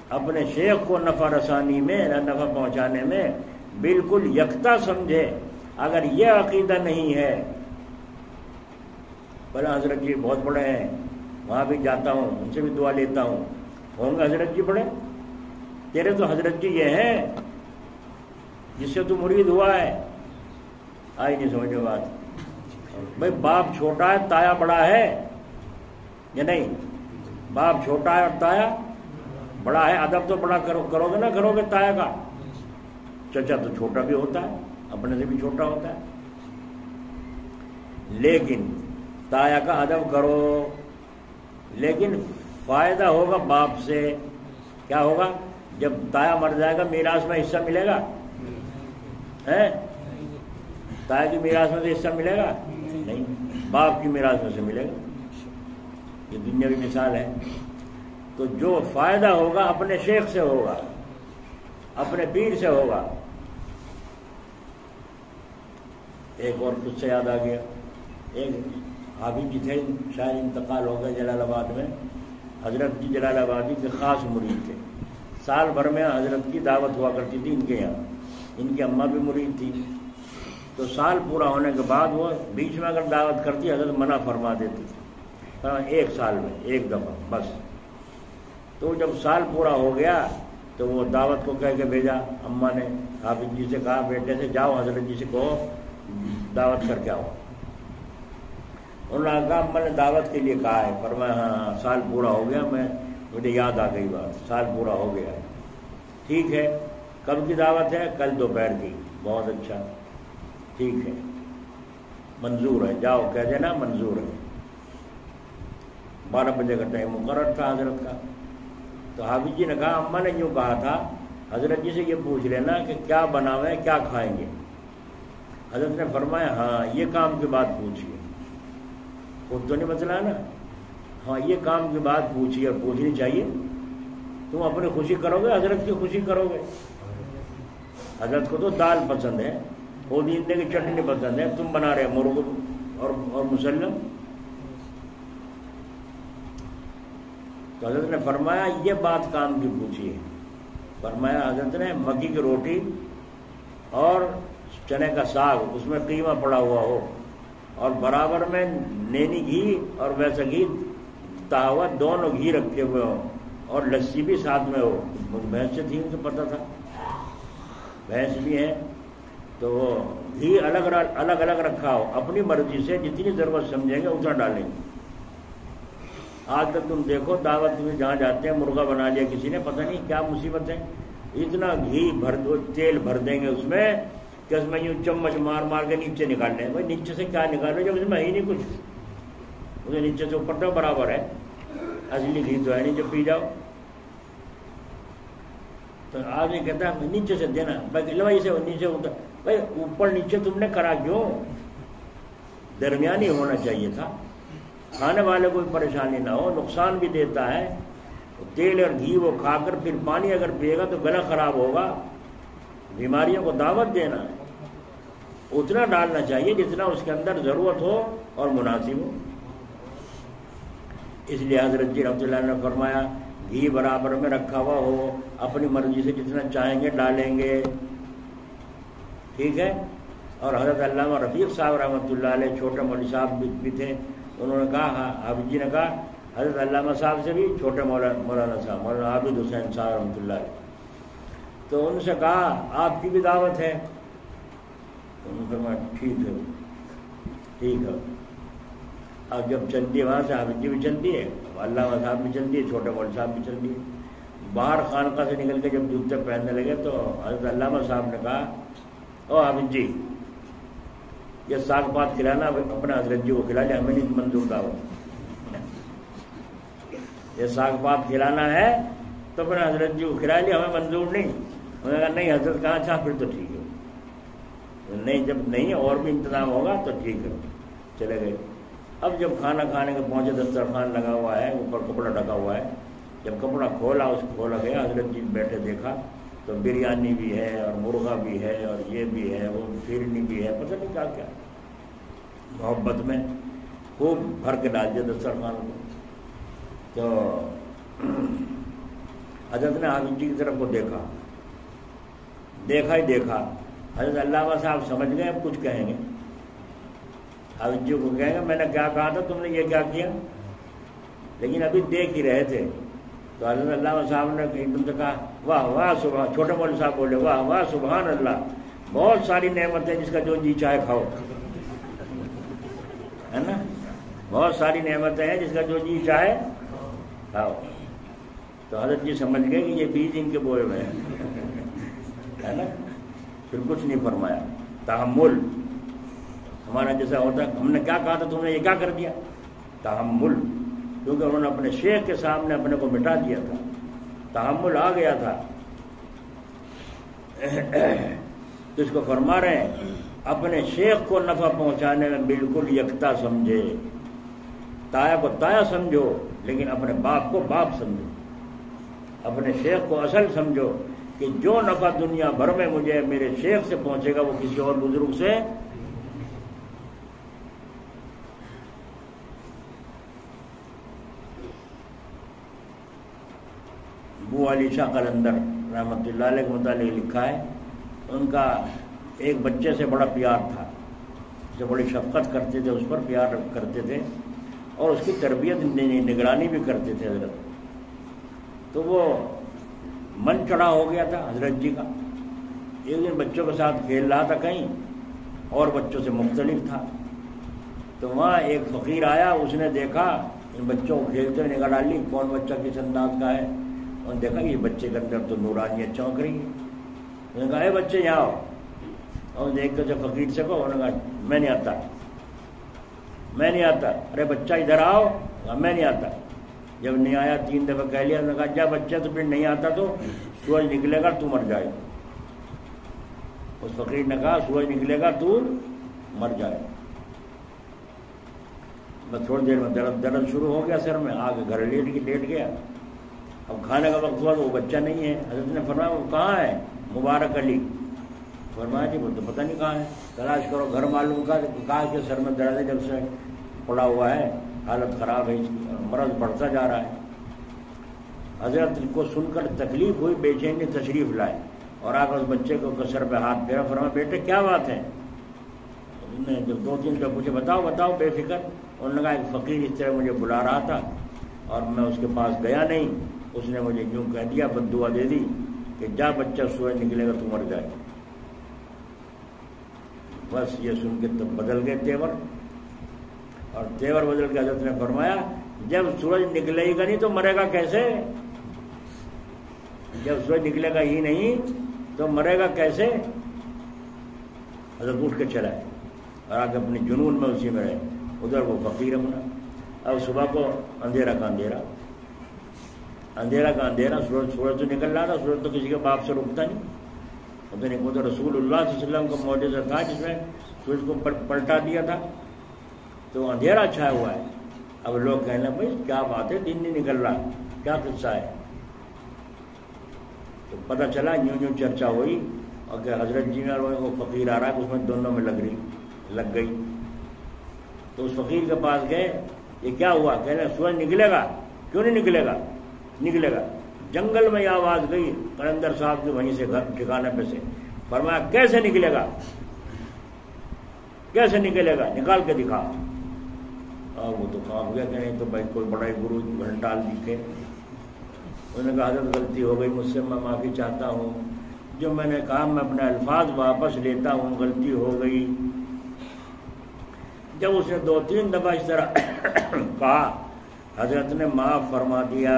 اپنے شیخ کو نفع رسانی میں، نفع پہنچانے میں بالکل یکتا سمجھے. اگر یہ عقیدہ نہیں ہے، بلا حضرت جی بہت بڑے ہیں، وہاں بھی جاتا ہوں، ان سے بھی دعا لیتا ہوں، ہوں گے حضرت جی بڑے؟ تیرے تو حضرت جی یہ ہیں جس سے تو مرید ہوا ہے. آئی نہیں سمجھو بات. بھائی باپ چھوٹا ہے تایا بڑا ہے یا نہیں؟ باپ چھوٹا ہے اور تایا بڑا ہے. ادب تو بڑا کرو گے نا، کرو گے تایا کا. چچا تو چھوٹا بھی ہوتا ہے، اپنے سے بھی چھوٹا ہوتا ہے، لیکن تایا کا ادب کرو. لیکن فائدہ ہوگا باپ سے. کیا ہوگا؟ جب تایا مر جائے گا میراث میں حصہ ملے گا؟ تایا کی میراث میں سے حصہ ملے گا؟ نہیں. باپ کی میراث میں سے ملے گا. یہ دنیاوی مثال ہے. تو جو فائدہ ہوگا اپنے شیخ سے ہوگا، اپنے پیر سے ہوگا. ایک اور کچھ سے یاد آ گیا. ایک حافظ جی تھے، شاید انتقال ہو گیا جلال آباد میں. حضرت جی جلال آبادی کے خاص مرید تھے. سال بھر میں حضرت کی دعوت ہوا کرتی تھی ان کے یہاں. ان کی اماں بھی مرید تھی. تو سال پورا ہونے کے بعد وہ بیچ میں اگر دعوت کرتی حضرت منع فرما دیتی تھی. ایک سال میں ایک دفعہ بس. تو جب سال پورا ہو گیا تو وہ دعوت کو کہہ کے بھیجا. اماں نے حافظ جی سے کہا بیٹے سے جاؤ حضرت جی سے کہو دعوت کر کے آؤ. انہوں نے کہا میں نے دعوت کے لیے کہا ہے. فرمایا ہاں سال پورا ہو گیا، مجھے یاد آ گئی بات، سال پورا ہو گیا ہے. ٹھیک ہے، کب کی دعوت ہے؟ کل دوپہر کی. بہت اچھا، ٹھیک ہے، منظور ہے، جاؤ کہہ دینا منظور ہے. 12 بجے کا ٹائم مقرر تھا حضرت کا. تو حافظ جی نے کہا اماں نے یوں کہا تھا حضرت جی سے یہ پوچھ لینا کہ کیا بناویں، کیا کھائیں گے. حضرت نے فرمایا ہاں یہ کام کی بات پوچھیے. خود تو نہیں بتلا نا، ہاں یہ کام کی بات پوچھیے، اور پوچھنی چاہیے. تم اپنی خوشی کرو گے، حضرت کی خوشی کرو گے. حضرت کو تو دال پسند ہے، پودینے کی چٹنی پسند ہے، تم بنا رہے مرغ اور مسلم. تو حضرت نے فرمایا یہ بات کام کی پوچھی ہے. فرمایا حضرت نے مکی کی روٹی اور چنے کا ساگ، اس میں قیمہ پڑا ہوا ہو، اور برابر میں نینی گھی اور ویسا گھی تا ہوا، دونوں گھی رکھے ہوئے ہوں، اور لسی بھی ساتھ میں ہو. بھینس سے تھی ان کو پتہ تھا، بھینس بھی ہے، تو وہ گھی الگ الگ رکھا ہو. اپنی مرضی سے جتنی ضرورت سمجھیں گے اتنا ڈالیں گے. آج تک تم دیکھو دعوت میں جہاں جاتے ہیں مرغا بنا لیا کسی نے، پتہ نہیں کیا مصیبت ہے. اتنا گھی بھر دو، تیل بھر دیں گے اس میں کہ اس میں یوں چمچ مار مار کے نیچے نکال لیں. بھائی نیچے سے کیا نکالو جب اس میں ہے ہی نہیں کچھ. اسے نیچے سے اوپر تو برابر ہے، اصلی گھی تو ہے نہیں جو پی جاؤ. تو آدمی کہتا ہے نیچے سے دینا، بھائی سے نیچے اتر. بھائی اوپر نیچے تم نے کرا کیوں؟ درمیانی ہونا چاہیے تھا. کھانے والے کو پریشانی نہ ہو، نقصان بھی دیتا ہے. تیل اور گھی وہ کھا کر پھر پانی اگر پیے گا تو گلا خراب ہوگا. بیماریوں کو دعوت دینا ہے. اتنا ڈالنا چاہیے جتنا اس کے اندر ضرورت ہو اور مناسب ہو. اس لیے حضرت جی رحمۃ اللہ نے فرمایا گھی برابر میں رکھا ہوا ہو، اپنی مرضی سے جتنا چاہیں گے ڈالیں گے. ٹھیک ہے. اور حضرت علامہ رفیق صاحب رحمۃ اللہ علیہ چھوٹے مولوی صاحب بھی تھے. انہوں نے کہا، حافظ جی نے کہا حضرت علامہ صاحب سے بھی چھوٹے مولانا صاحب مولانا عابد حسین صاحب رحمۃ اللہ علیہ. تو ان سے کہا آپ کی بھی دعوت ہے؟ انہوں نے کہا ٹھیک ہے ٹھیک ہے. اب جب چلتی ہے وہاں سے حافظ جی بھی چلتی ہے، علامہ صاحب بھی چلتی ہے، چھوٹے مولوی صاحب بھی چلتی ہے. باہر خانقاہ سے نکل کے جب جوتے پہننے لگے تو حضرت علامہ صاحب نے کہا او حافظ جی یہ ساگ پات کھلانا اپنے حضرت جی کو کھلا لیا، ہمیں نہیں منظور دعوت. یہ ساگ پات کھلانا ہے تو اپنے حضرت جی کو کھلا لیا، ہمیں منظور نہیں. انہوں نے کہا نہیں حضرت کہاں اچھا پھر تو ٹھیک ہے، نہیں جب نہیں اور بھی انتظام ہوگا تو ٹھیک ہے. چلے گئے. اب جب کھانا کھانے کے پہنچے دسترخوان لگا ہوا ہے، اوپر کپڑا ڈھکا ہوا ہے. جب کپڑا کھولا اس کو کھولا گیا، حضرت جی بیٹھے دیکھا تو بریانی بھی ہے اور مرغا بھی ہے اور یہ بھی ہے وہ پھرنی بھی ہے، پتہ نہیں کیا کیا. محبت میں خوب بھر کے ڈال دیا دسترخوان کو. تو حضرت نے حافظ جی کی طرف کو دیکھا ہی دیکھا. حضرت علامہ صاحب سمجھ گئے اب کچھ کہیں گے. حافظ جی کو کہیں گے میں نے کیا کہا تھا، تم نے یہ کیا کیا، لیکن ابھی دیکھ ہی رہے تھے. تو حضرت علامہ صاحب نے ایک دم سے کہا واہ واہ سبحان. چھوٹے مولوی صاحب بولے واہ واہ سبحان اللہ، بہت ساری نعمتیں جس کا جو جی چاہے کھاؤ، ہے نا. بہت ساری نعمتیں ہیں جس کا جو جی چاہے کھاؤ. تو حضرت جی سمجھ گئے کہ یہ بیج ان کے بوئے ہوئے ہیں، ہے نا. پھر کچھ نہیں فرمایا. تحمل ہمارا جیسا ہوتا ہے، ہم نے کیا کہا تھا تم نے یہ کیا کر دیا. تحمل، کیونکہ انہوں نے اپنے شیخ کے سامنے اپنے کو مٹا دیا تھا، تحمل آ گیا تھا. تو اس کو فرما رہے ہیں اپنے شیخ کو نفع پہنچانے میں بالکل یکتا سمجھے. تایا کو تایا سمجھو لیکن اپنے باپ کو باپ سمجھو. اپنے شیخ کو اصل سمجھو کہ جو نفع دنیا بھر میں مجھے میرے شیخ سے پہنچے گا وہ کسی اور بزرگ سے. ابو علی شاہ قلندر رحمۃ اللہ علیہ کے متعلق لکھا ہے ان کا ایک بچے سے بڑا پیار تھا، اسے بڑی شفقت کرتے تھے، اس پر پیار کرتے تھے اور اس کی تربیت نگرانی بھی کرتے تھے حضرت. تو وہ من چڑھا ہو گیا تھا حضرت جی کا. ایک دن بچوں کے ساتھ کھیل رہا تھا کہیں اور بچوں سے مختلف تھا. تو وہاں ایک فقیر آیا، اس نے دیکھا ان بچوں کو کھیلتے ہوئے نگاہ ڈالی کون بچہ کس انداز کا ہے، اور دیکھا یہ بچے کے اندر تو نورانیت چونک رہی ہے. انہوں نے کہا اے بچے یہاں آؤ. اور دیکھ کر جب فقیر سے کہو، انہوں نے کہا میں نہیں آتا میں نہیں آتا. ارے بچہ ادھر آؤ. میں نہیں آتا. جب نہیں آیا 3 دفعہ کہہ لیا. انہوں نے کہا جا بچہ تو پھر نہیں آتا تو سورج نکلے گا تو مر جائے. اس فقیر نے کہا سورج نکلے گا تو مر جائے. بس تھوڑی دیر میں درد شروع ہو گیا سر میں، آ کے گھر لیٹ گیا. اب کھانے کا وقت ہوا تو وہ بچہ نہیں ہے. حضرت نے فرمایا وہ کہاں ہے؟ مبارک علی. فرمایا جی وہ تو پتہ نہیں کہاں ہے، تلاش کرو. گھر معلوم کہا کہ سر میں درد ہے، جب سے پڑا ہوا ہے، حالت خراب ہے، مرض بڑھتا جا رہا ہے. حضرت کو سن کر تکلیف ہوئی، بے چینی تشریف لائے اور آ کر اس بچے کو سر پہ ہاتھ پھیرا. فرمایا بیٹے کیا بات ہے؟ انہوں نے جب 2-3 دفعہ پوچھے بتاؤ بے فکر. انہوں نے کہا ایک فقیر اس طرح مجھے بلا رہا تھا اور میں اس کے پاس گیا نہیں، اس نے مجھے یوں کہہ دیا، بد دعا دے دی کہ جا بچہ سورج نکلے گا تو مر جائے. بس یہ سن کے تب بدل گئے تیور، اور تیور بدل کے حضرت نے فرمایا جب سورج نکلے گا نہیں تو مرے گا کیسے؟ جب سورج نکلے گا ہی نہیں تو مرے گا کیسے؟ حضرت اٹھ کے چلا ہے اور آگے اپنے جنون میں اسی میں رہے. ادھر وہ فقیر اپنا. اب صبح کو اندھیرا کا اندھیرا، سورج تو نکل رہا تھا. سورج تو کسی کے باپ سے رکتا نہیں. تو رسول اللہ صلی اللہ علیہ وسلم کا معجزہ تھا جس میں سورج کو پلٹا دیا تھا. تو اندھیرا چھایا ہوا ہے. اب لوگ کہنے بھائی کیا بات ہے، دن نہیں نکل رہا، کیا قصہ ہے؟ تو پتہ چلا یوں چرچا ہوئی اور کہ حضرت جی میں وہ فقیر آ رہا ہے، اس میں دونوں میں لگ گئی. تو اس فقیر کے پاس گئے، یہ کیا ہوا؟ کہنے سورج نکلے گا. کیوں نہیں نکلے گا. جنگل میں یہ آواز گئی قلندر صاحب کے وہیں سے گھر ٹھکانے پہ سے. فرمایا کیسے نکلے گا، کیسے نکلے گا، نکال کے دکھا۔ اور وہ تو کام گیا کہ نہیں تو بھائی کوئی بڑا ہی گرو گھنٹال دکھے۔ انہوں نے کہا حضرت غلطی ہو گئی مجھ سے، میں معافی چاہتا ہوں، جو میں نے کہا میں اپنے الفاظ واپس لیتا ہوں، غلطی ہو گئی۔ جب اس نے 2-3 دفعہ اس طرح کہا، حضرت نے معاف فرما دیا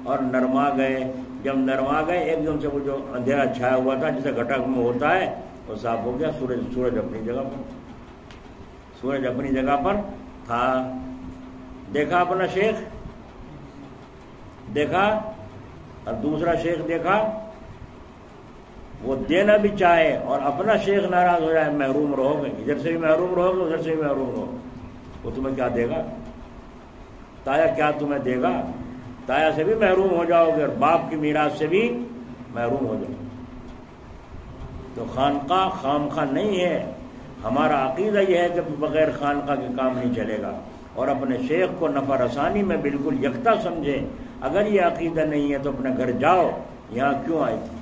اور نرما گئے۔ جب نرما گئے ایک دم سے وہ جو اندھیرا چھایا ہوا تھا جیسے گھٹک میں ہوتا ہے وہ صاف ہو گیا، سورج اپنی جگہ پر، سورج اپنی جگہ پر تھا۔ دیکھا اپنا شیخ، دیکھا، اور دوسرا شیخ دیکھا، وہ دینا بھی چاہے اور اپنا شیخ ناراض ہو جائے، محروم رہو گے، ادھر سے بھی محروم رہو گے، ادھر سے بھی محروم رہو گے، وہ تمہیں کیا دے گا؟ تایا کیا تمہیں دے گا؟ تایا سے بھی محروم ہو جاؤ گے اور باپ کی میراث سے بھی محروم ہو جاؤ گے۔ تو خانقاہ خامخواہ نہیں ہے، ہمارا عقیدہ یہ ہے کہ بغیر خانقاہ کے کام نہیں چلے گا، اور اپنے شیخ کو نفع رسانی میں بالکل یکتا سمجھے۔ اگر یہ عقیدہ نہیں ہے تو اپنے گھر جاؤ، یہاں کیوں آئے تھے؟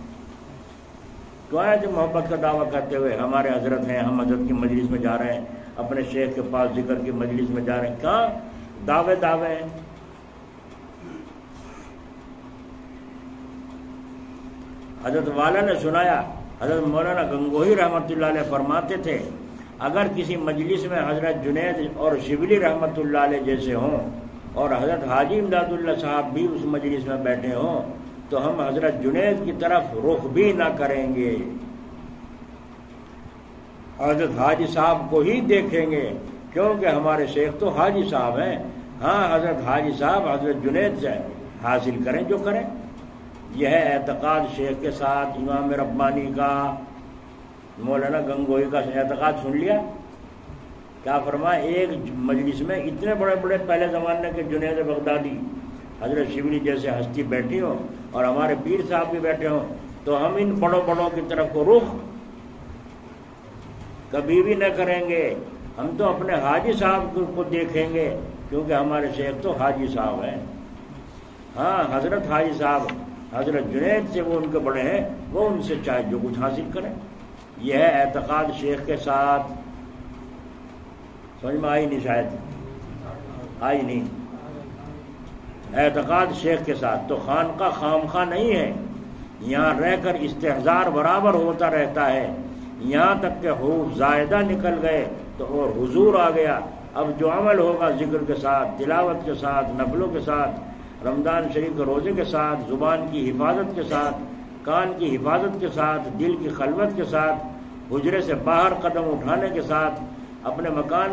کیوں آئے تھے محبت کا دعویٰ کرتے ہوئے؟ ہمارے حضرت ہیں، ہم حضرت کی مجلس میں جا رہے ہیں، اپنے شیخ کے پاس ذکر کی مجلس میں جا رہے ہیں، کہاں دعوے ہیں؟ حضرت والا نے سنایا، حضرت مولانا گنگوہی رحمۃ اللہ علیہ فرماتے تھے اگر کسی مجلس میں حضرت جنید اور شبلی رحمۃ اللہ علیہ جیسے ہوں اور حضرت حاجی امداد اللہ صاحب بھی اس مجلس میں بیٹھے ہوں تو ہم حضرت جنید کی طرف رخ بھی نہ کریں گے، حضرت حاجی صاحب کو ہی دیکھیں گے، کیونکہ ہمارے شیخ تو حاجی صاحب ہیں۔ ہاں حضرت حاجی صاحب حضرت جنید سے حاصل کریں جو کریں۔ یہ ہے اعتقاد شیخ کے ساتھ امام ربانی کا، مولانا گنگوہی کا اعتقاد سن لیا؟ کیا فرمایا؟ ایک مجلس میں اتنے بڑے بڑے پہلے زمانے کے جنید بغدادی، حضرت شبلی جیسے ہستی بیٹھی ہوں اور ہمارے پیر صاحب بھی بیٹھے ہوں تو ہم ان بڑوں کی طرف کو رخ کبھی بھی نہ کریں گے، ہم تو اپنے حاجی صاحب کو دیکھیں گے کیونکہ ہمارے شیخ تو حاجی صاحب ہیں۔ ہاں حضرت حاجی صاحب حضرت جنید سے وہ ان کے بڑے ہیں، وہ ان سے چاہے جو کچھ حاصل کریں۔ یہ ہے اعتقاد شیخ کے ساتھ۔ سمجھ میں آئی نہیں؟ شاید آئی نہیں۔ اعتقاد شیخ کے ساتھ تو خانقاہ خامخواہ نہیں ہے، یہاں رہ کر استحضار برابر ہوتا رہتا ہے، یہاں تک کہ حروف زائدہ نکل گئے تو اور حضور آ گیا۔ اب جو عمل ہوگا ذکر کے ساتھ، تلاوت کے ساتھ، نفلوں کے ساتھ، رمضان شریف کے روزے کے ساتھ، زبان کی حفاظت کے ساتھ، کان کی حفاظت کے ساتھ، دل کی خلوت کے ساتھ، حجرے سے باہر قدم اٹھانے کے ساتھ، اپنے مکان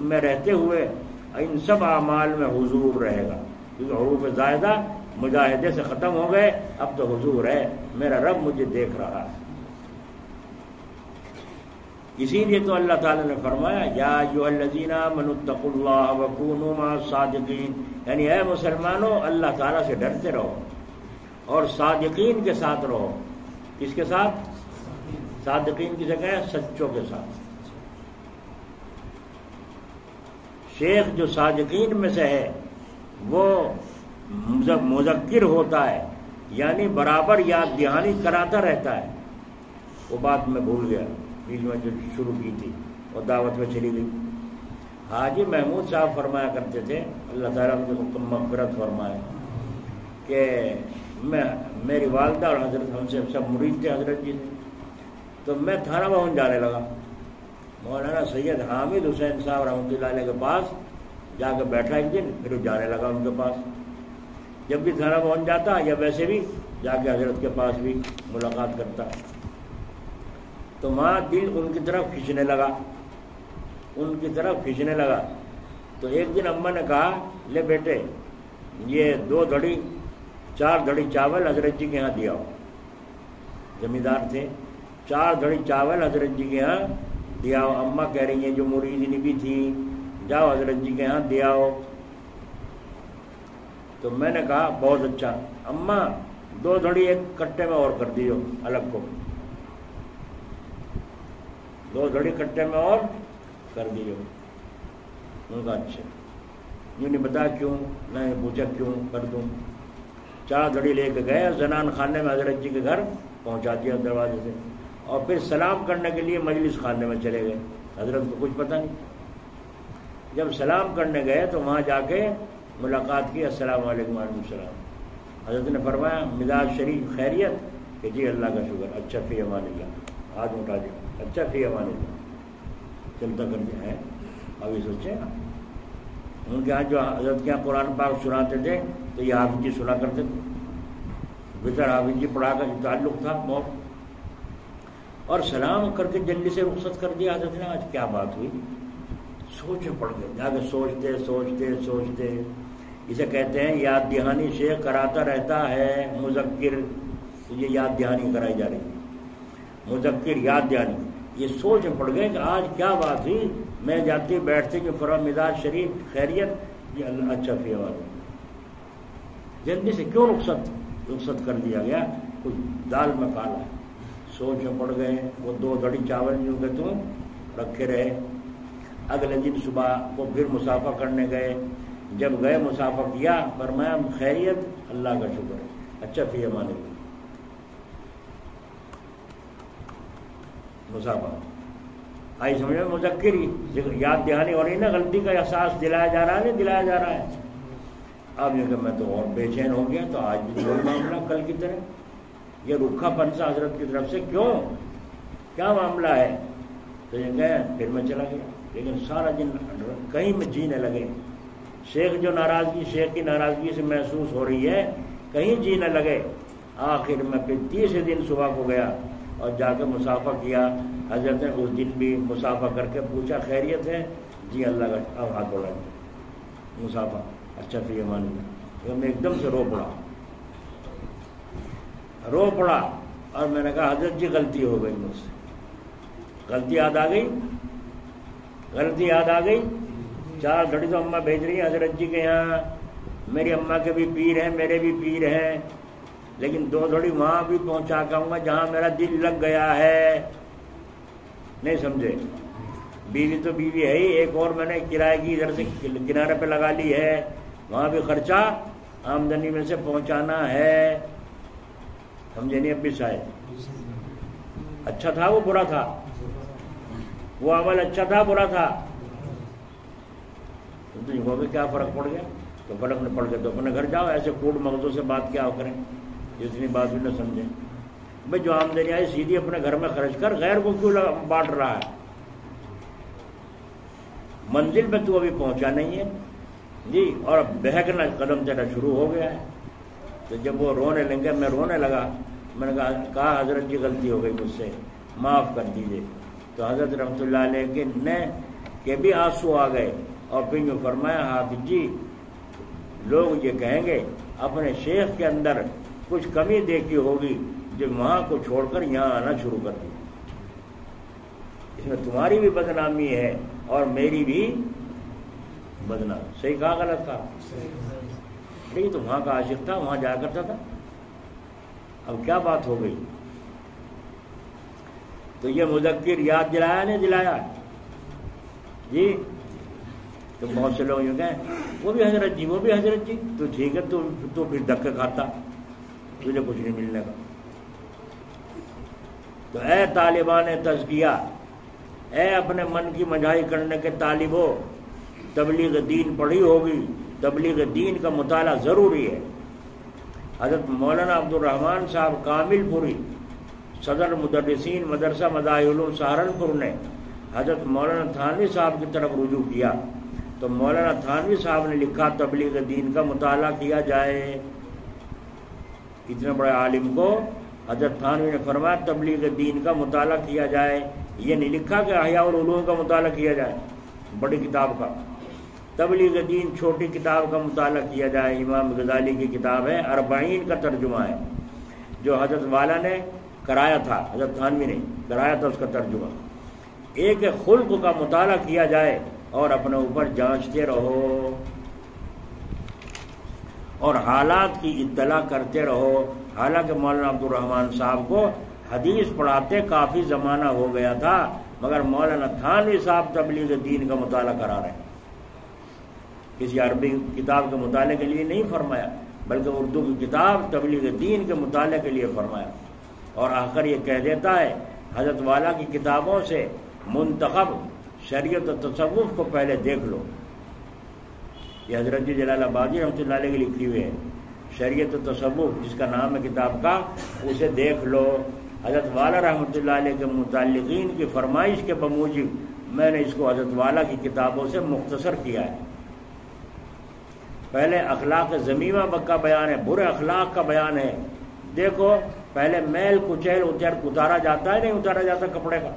میں رہتے ہوئے ان سب اعمال میں حضور رہے گا، کیونکہ حروف زائدہ مجاہدے سے ختم ہو گئے، اب تو حضور ہے، میرا رب مجھے دیکھ رہا ہے۔ اسی لیے تو اللہ تعالیٰ نے فرمایا یا ایھا الذین آمنوا اتقوا اللہ وکونوا مع الصادقین، یعنی اے مسلمانوں اللہ تعالیٰ سے ڈرتے رہو اور صادقین کے ساتھ رہو۔ کس کے ساتھ؟ صادقین کی جگہ ہے سچوں کے ساتھ۔ شیخ جو صادقین میں سے ہے وہ مذکر ہوتا ہے، یعنی برابر یاد دہانی کراتا رہتا ہے۔ وہ بات میں بھول گیا بیچ میں جو شروع کی تھی اور دعوت میں چلی گئی۔ حاجی محمود صاحب فرمایا کرتے تھے، اللہ تعالیٰ ان کو مغفرت فرمائے، کہ میری والدہ اور حضرت ہم سے سب مرید تھے حضرت جی سے، تو میں تھانہ بھون جانے لگا، مولانا سید حامد حسین صاحب رحمۃ اللہ علیہ کے پاس جا کے بیٹھا ایک دن، پھر جانے لگا ان کے پاس۔ جب بھی تھانہ بھون جاتا یا ویسے بھی جا کے حضرت کے پاس بھی ملاقات کرتا، تو وہاں دل ان کی طرف کھینچنے لگا، ان کی طرف کھینچنے لگا۔ تو ایک دن اماں نے کہا لے بیٹے یہ 4 دھڑی چاول حضرت جی کے یہاں دیا ہو، زمیندار تھے، 4 دھڑی چاول حضرت جی کے یہاں دیا ہو۔ اماں کہہ رہی ہیں جو مریدنی بھی تھی جاؤ حضرت جی کے یہاں دیا ہو۔ تو میں نے کہا بہت اچھا، اماں 2 دھڑی ایک کٹے میں اور کر دیو الگ کو، 2 دھڑی کٹے میں اور کر دیو۔ انہوں نے کہا اچھا، یوں نہیں بتا کیوں، میں نے پوچھا کیوں کر دوں۔ 4 دھڑی لے کے گئے، زنان خانے میں حضرت جی کے گھر پہنچا دیا دروازے سے۔ اور پھر سلام کرنے کے لیے مجلس خانے میں چلے گئے. حضرت کو کچھ پتہ نہیں. جب سلام کرنے گئے تو وہاں جا کے ملاقات کی. السلام علیکم. وعلیکم السلام. حضرت نے فرمایا مزاج شریف خیریت؟ کہ جی اللہ کا شکر. اچھا فی امان اللہ. ہاتھ اٹھا دیا. اچھا فی امان اللہ. چلتا کر دیا ہے. ابھی سوچے ان کے یہاں جو حضرت کے یہاں قرآن پاک سناتے تھے تو یہ حافظ جی سنا کرتے تھے. بطر حافظ جی پڑھا کا تعلق تھا بہت. اور سلام کر کے جلدی سے رخصت کر دیا حضرت نے. آج کیا بات ہوئی؟ سوچ پڑ گئے. جا کے سوچتے سوچتے سوچتے. اسے کہتے ہیں یاد دہانی شیخ کراتا رہتا ہے مذکر. یہ یاد دہانی کرائی جا رہی ہے. مذکر یاد دہانی. یہ سوچ پڑ گئے کہ آج کیا بات ہوئی. میں جاتی بیٹھتے کہ فرا مزاج شریف خیریت؟ یہ اللہ اچھا فی امان. جلدی سے کیوں رخصت کر دیا گیا؟ کچھ دال میں کالا ہے. سوچ میں پڑ گئے. وہ 2 دڑی چاول جو کہ تم رکھے رہے. اگلے دن صبح کو پھر مسافہ کرنے گئے. جب گئے مسافہ کیا فرمایا خیریت؟ اللہ کا شکر ہے. اچھا فی امان اللہ. مسافہ آئی سمجھ میں مذکر ہی یاد دہانی ہو رہی نا. غلطی کا احساس دلایا جا رہا ہے نہیں دلایا جا رہا ہے. اب یہ کہ میں تو اور بے چین ہو گیا. تو آج بھی وہی معاملہ کل کی طرح. یہ رکھا پنسا حضرت کی طرف سے. کیوں؟ کیا معاملہ ہے؟ تو یہ کہ پھر میں چلا گیا. لیکن سارا دن کہیں میں جینے لگے. شیخ جو ناراضگی شیخ کی ناراضگی سے محسوس ہو رہی ہے کہیں جینے لگے. آخر میں پھر 30 دن صبح کو گیا اور جا کے مسافہ کیا. حضرت نے اس دن بھی مسافہ کر کے پوچھا خیریت ہے؟ جی اللہ کا. اب ہاتھ بڑھا دیا. مسافہ اچھا فی امان اللہ. میں ایک دم سے رو پڑا اور میں نے کہا حضرت جی غلطی ہو گئی مجھ سے. غلطی یاد آ گئی. 4 گھڑی تو اماں بھیج رہی ہیں حضرت جی کے یہاں. میری اماں کے بھی پیر ہیں میرے بھی پیر ہیں. لیکن 2 گھڑی وہاں بھی پہنچا کے آؤں گا جہاں میرا دل لگ گیا ہے. نہیں سمجھے؟ بیوی تو بیوی ہے ہی. ایک اور میں نے کرائے کی ادھر سے کنارے پہ لگا لی ہے. وہاں بھی خرچہ آمدنی میں سے پہنچانا ہے. سمجھے نہیں؟ اب بھی شاید اچھا تھا وہ برا تھا؟ وہ عمل اچھا تھا برا تھا؟ تو کیا فرق پڑ گیا؟ تو فرق نہیں پڑ گیا تو اپنے گھر جاؤ. ایسے کوڑ مغزوں سے بات کیا کریں اتنی بات بھی نہ سمجھیں. بھائی جو آمدنی آئی سیدھی اپنے گھر میں خرچ کر. غیر کو کیوں بانٹ رہا ہے؟ منزل پہ تو ابھی پہنچا نہیں ہے جی. اور اب بہکنا قدم تیرا شروع ہو گیا ہے. تو جب وہ رونے لگے میں رونے لگا. میں نے کہا حضرت جی غلطی ہو گئی مجھ سے معاف کر دیجیے. تو حضرت رحمۃ اللہ علیہ کے بھی آنسو آ گئے. اور پھر جو فرمایا حافظ جی لوگ یہ کہیں گے اپنے شیخ کے اندر کچھ کمی دیکھی ہوگی جو وہاں کو چھوڑ کر یہاں آنا شروع کر دی. اس میں تمہاری بھی بدنامی ہے اور میری بھی بدنامی. صحیح کہا غلط کہا؟ نہیں تو وہاں کا عاشق تھا وہاں جایا کرتا تھا. اب کیا بات ہو گئی؟ تو یہ مذکر یاد دلایا نہیں دلایا جی. تو بہت سے لوگ یوں کہیں وہ بھی حضرت جی وہ بھی حضرت جی. تو ٹھیک ہے تو پھر دھکے کھاتا تجھے کچھ نہیں ملنے کا. تو اے طالبان تزکیہ، اے اپنے من کی مجاہی کرنے کے طالبوں، تبلیغ دین پڑھی ہوگی. تبلیغ دین کا مطالعہ ضروری ہے. حضرت مولانا عبد الرحمن صاحب کامل پوری صدر مدرسین مدرسہ مداحِ علوم سہارنپور نے حضرت مولانا تھانوی صاحب کی طرف رجوع کیا. تو مولانا تھانوی صاحب نے لکھا تبلیغ دین کا مطالعہ کیا جائے. اتنے بڑے عالم کو حضرت تھانوی نے فرمایا تبلیغ دین کا مطالعہ کیا جائے. یہ نہیں لکھا کہ احیاء العلوم کا مطالعہ کیا جائے بڑی کتاب کا. تبلیغ دین چھوٹی کتاب کا مطالعہ کیا جائے. امام غزالی کی کتاب ہے، 40 کا ترجمہ ہے جو حضرت والا نے کرایا تھا، حضرت تھانوی نے کرایا تھا اس کا ترجمہ. ایک خلق کا مطالعہ کیا جائے اور اپنے اوپر جانچتے رہو اور حالات کی اطلاع کرتے رہو. حالانکہ مولانا عبد الرحمن صاحب کو حدیث پڑھاتے کافی زمانہ ہو گیا تھا، مگر مولانا تھانوی صاحب تبلیغ دین کا مطالعہ کرا رہے ہیں. کسی عربی کتاب کے مطالعے کے لیے نہیں فرمایا، بلکہ اردو کی کتاب تبلیغ دین کے مطالعے کے لیے فرمایا. اور آخر یہ کہہ دیتا ہے حضرت والا کی کتابوں سے منتخب شریعت و تصوف کو پہلے دیکھ لو. یہ حضرت جی جلال آبادی رحمۃ اللہ علیہ کی لکھی ہوئی ہے شریعت و تصوف، جس کا نام ہے کتاب کا، اسے دیکھ لو. حضرت والا رحمۃ اللہ علیہ کے متعلقین کی فرمائش کے بموجب میں نے اس کو حضرت والا کی کتابوں سے مختصر کیا ہے. پہلے اخلاق ذمیمہ کا بیان ہے، برے اخلاق کا بیان ہے. دیکھو پہلے میل کچیل اتارا جاتا ہے، نہیں اتارا جاتا کپڑے کا.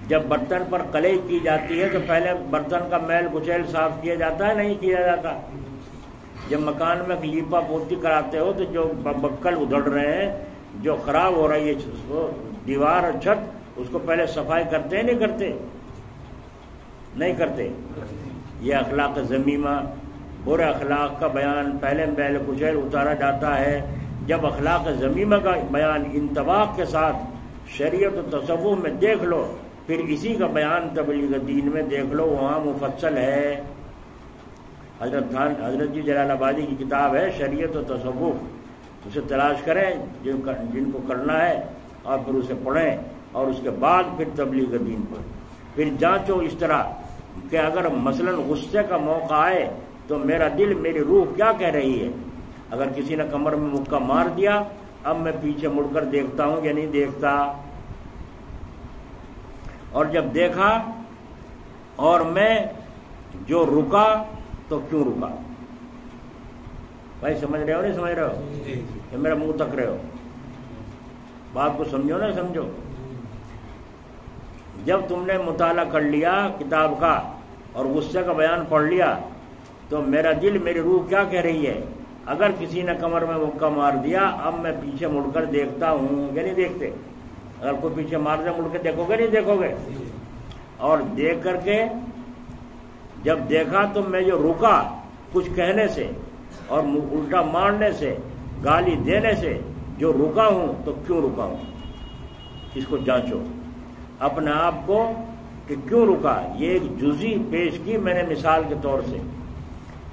جب برتن پر قلعی کی جاتی ہے تو پہلے برتن کا میل کچیل صاف کیا جاتا ہے، نہیں کیا جاتا. جب مکان میں لیپا پوتی کراتے ہو تو جو بکل ادھڑ رہے ہیں، جو خراب ہو رہی ہے دیوار اور چھت، اس کو پہلے صفائی کرتے ہیں نہیں کرتے؟ نہیں کرتے. یہ اخلاق ذمیمہ، برے اخلاق کا بیان پہلے میل کچیل اتارا جاتا ہے. جب اخلاق ذمیمہ کا بیان انطباق کے ساتھ شریعت و تصوف میں دیکھ لو، پھر اسی کا بیان تبلیغ دین میں دیکھ لو، وہاں مفصل ہے. حضرت جی جلال آبادی کی کتاب ہے شریعت و تصوف، اسے تلاش کریں جن کو کرنا ہے، اور پھر اسے پڑھیں، اور اس کے بعد پھر تبلیغ دین پڑھیں. پھر جانچو اس طرح کہ اگر مثلا غصے کا موقع آئے تو میرا دل، میری روح کیا کہہ رہی ہے. اگر کسی نے کمر میں مکہ مار دیا، اب میں پیچھے مڑ کر دیکھتا ہوں یا نہیں دیکھتا، اور جب دیکھا اور میں جو رکا تو کیوں رکا. بھائی سمجھ رہے ہو نہیں سمجھ رہے ہو؟ یہ میرا منہ تک رہے ہو، بات کو سمجھو نا سمجھو. جب تم نے مطالعہ کر لیا کتاب کا اور غصے کا بیان پڑھ لیا تو میرا دل، میری روح کیا کہہ رہی ہے. اگر کسی نے کمر میں مکہ مار دیا، اب میں پیچھے مڑ کر دیکھتا ہوں یا نہیں دیکھتے. اگر کوئی پیچھے مار دے مڑ کے دیکھو گے نہیں دیکھو گے. اور دیکھ کر کے جب دیکھا تو میں جو رکا کچھ کہنے سے اور الٹا مارنے سے، گالی دینے سے جو رکا ہوں تو کیوں رکا ہوں، اس کو جانچو اپنے آپ کو کہ کیوں رکا. یہ ایک جزئی پیش کی میں نے مثال کے طور سے.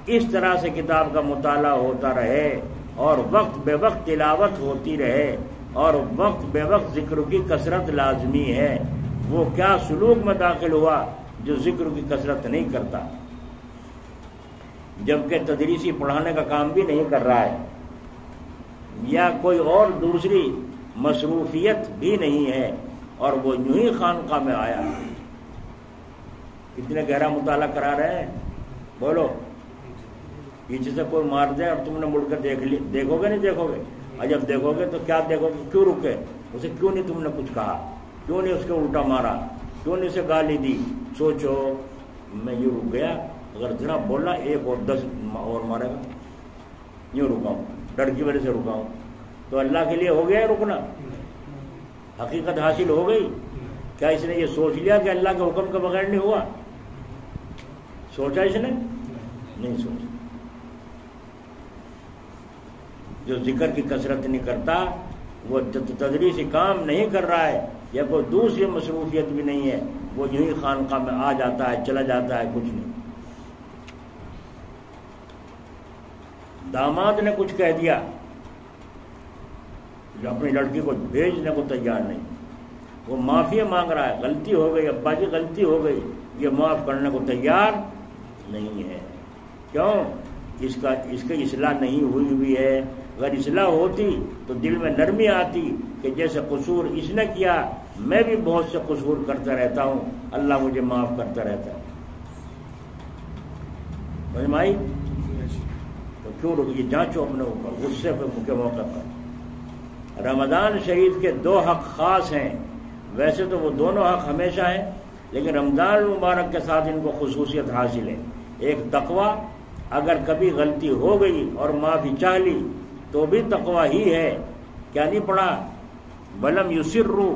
اس طرح سے کتاب کا مطالعہ ہوتا رہے اور وقت بے وقت تلاوت ہوتی رہے اور وقت بے وقت ذکر کی کثرت لازمی ہے. وہ کیا سلوک میں داخل ہوا جو ذکر کی کثرت نہیں کرتا، جبکہ تدریسی پڑھانے کا کام بھی نہیں کر رہا ہے یا کوئی اور دوسری مصروفیت بھی نہیں ہے، اور وہ یوں ہی خانقاہ میں آیا. کتنے گہرا مطالعہ کرا رہے ہیں بولو. پیچھے سے کوئی مار دے اور تم نے مڑ کر دیکھو گے نہیں دیکھو گے. اور جب دیکھو گے تو کیا دیکھو گے، کیوں رکے، اسے کیوں نہیں تم نے کچھ کہا، کیوں نہیں اس کے الٹا مارا، کیوں نہیں اسے گالی دی. سوچو میں یوں رک گیا، اگر ذرا بولا ایک اور 10 اور مارے گا. یوں رکا ہوں، ڈر کی وجہ سے رکا ہوں. تو اللہ کے لیے ہو گیا رکنا، حقیقت حاصل ہو گئی. کیا اس نے یہ سوچ لیا کہ اللہ کے حکم کے بغیر نہیں ہوا؟ سوچا اس نے؟ نہیں سوچا. جو ذکر کی کثرت نہیں کرتا، وہ تدریسی کام نہیں کر رہا ہے یا کوئی دوسری مصروفیت بھی نہیں ہے، وہ یوں ہی خانقاہ میں آ جاتا ہے چلا جاتا ہے، کچھ نہیں. داماد نے کچھ کہہ دیا، جو اپنی لڑکی کو بھیجنے کو تیار نہیں، وہ معافی مانگ رہا ہے، غلطی ہو گئی ابا جی غلطی ہو گئی، یہ معاف کرنے کو تیار نہیں ہے. کیوں؟ اس کی اصلاح نہیں ہوئی ہے. اگر اصلاح ہوتی تو دل میں نرمی آتی کہ جیسے قصور اس نے کیا، میں بھی بہت سے قصور کرتا رہتا ہوں، اللہ مجھے معاف کرتا رہتا ہے. سمجھ میں آئی؟ تو کیوں رکیے، جانچو اپنے اوپر غصے کے موقع پر. رمضان شریف کے 2 حق خاص ہیں، ویسے تو وہ دونوں حق ہمیشہ ہیں، لیکن رمضان المبارک کے ساتھ ان کو خصوصیت حاصل ہے. ایک تقوی، اگر کبھی غلطی ہو گئی اور معافی چاہ لی تو بھی تقوی ہی ہے. کیا نہیں پڑھا؟ ولم یسروا،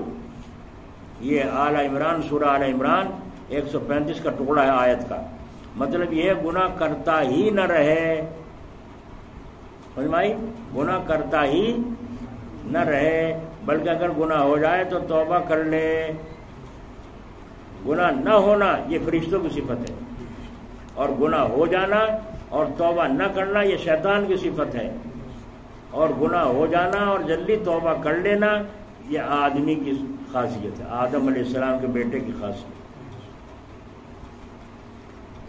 یہ آل عمران، سورہ آل عمران 135 کا ٹکڑا ہے آیت کا. مطلب یہ گناہ کرتا ہی نہ رہے. سمجھ میں آئی؟ گناہ کرتا ہی نہ رہے، بلکہ اگر گناہ ہو جائے تو توبہ کر لے. گناہ نہ ہونا یہ فرشتوں کی صفت ہے، اور گناہ ہو جانا اور توبہ نہ کرنا یہ شیطان کی صفت ہے. اور گناہ ہو جانا اور جلدی توبہ کر لینا یہ آدمی کی خاصیت ہے، آدم علیہ السلام کے بیٹے کی خاصیت۔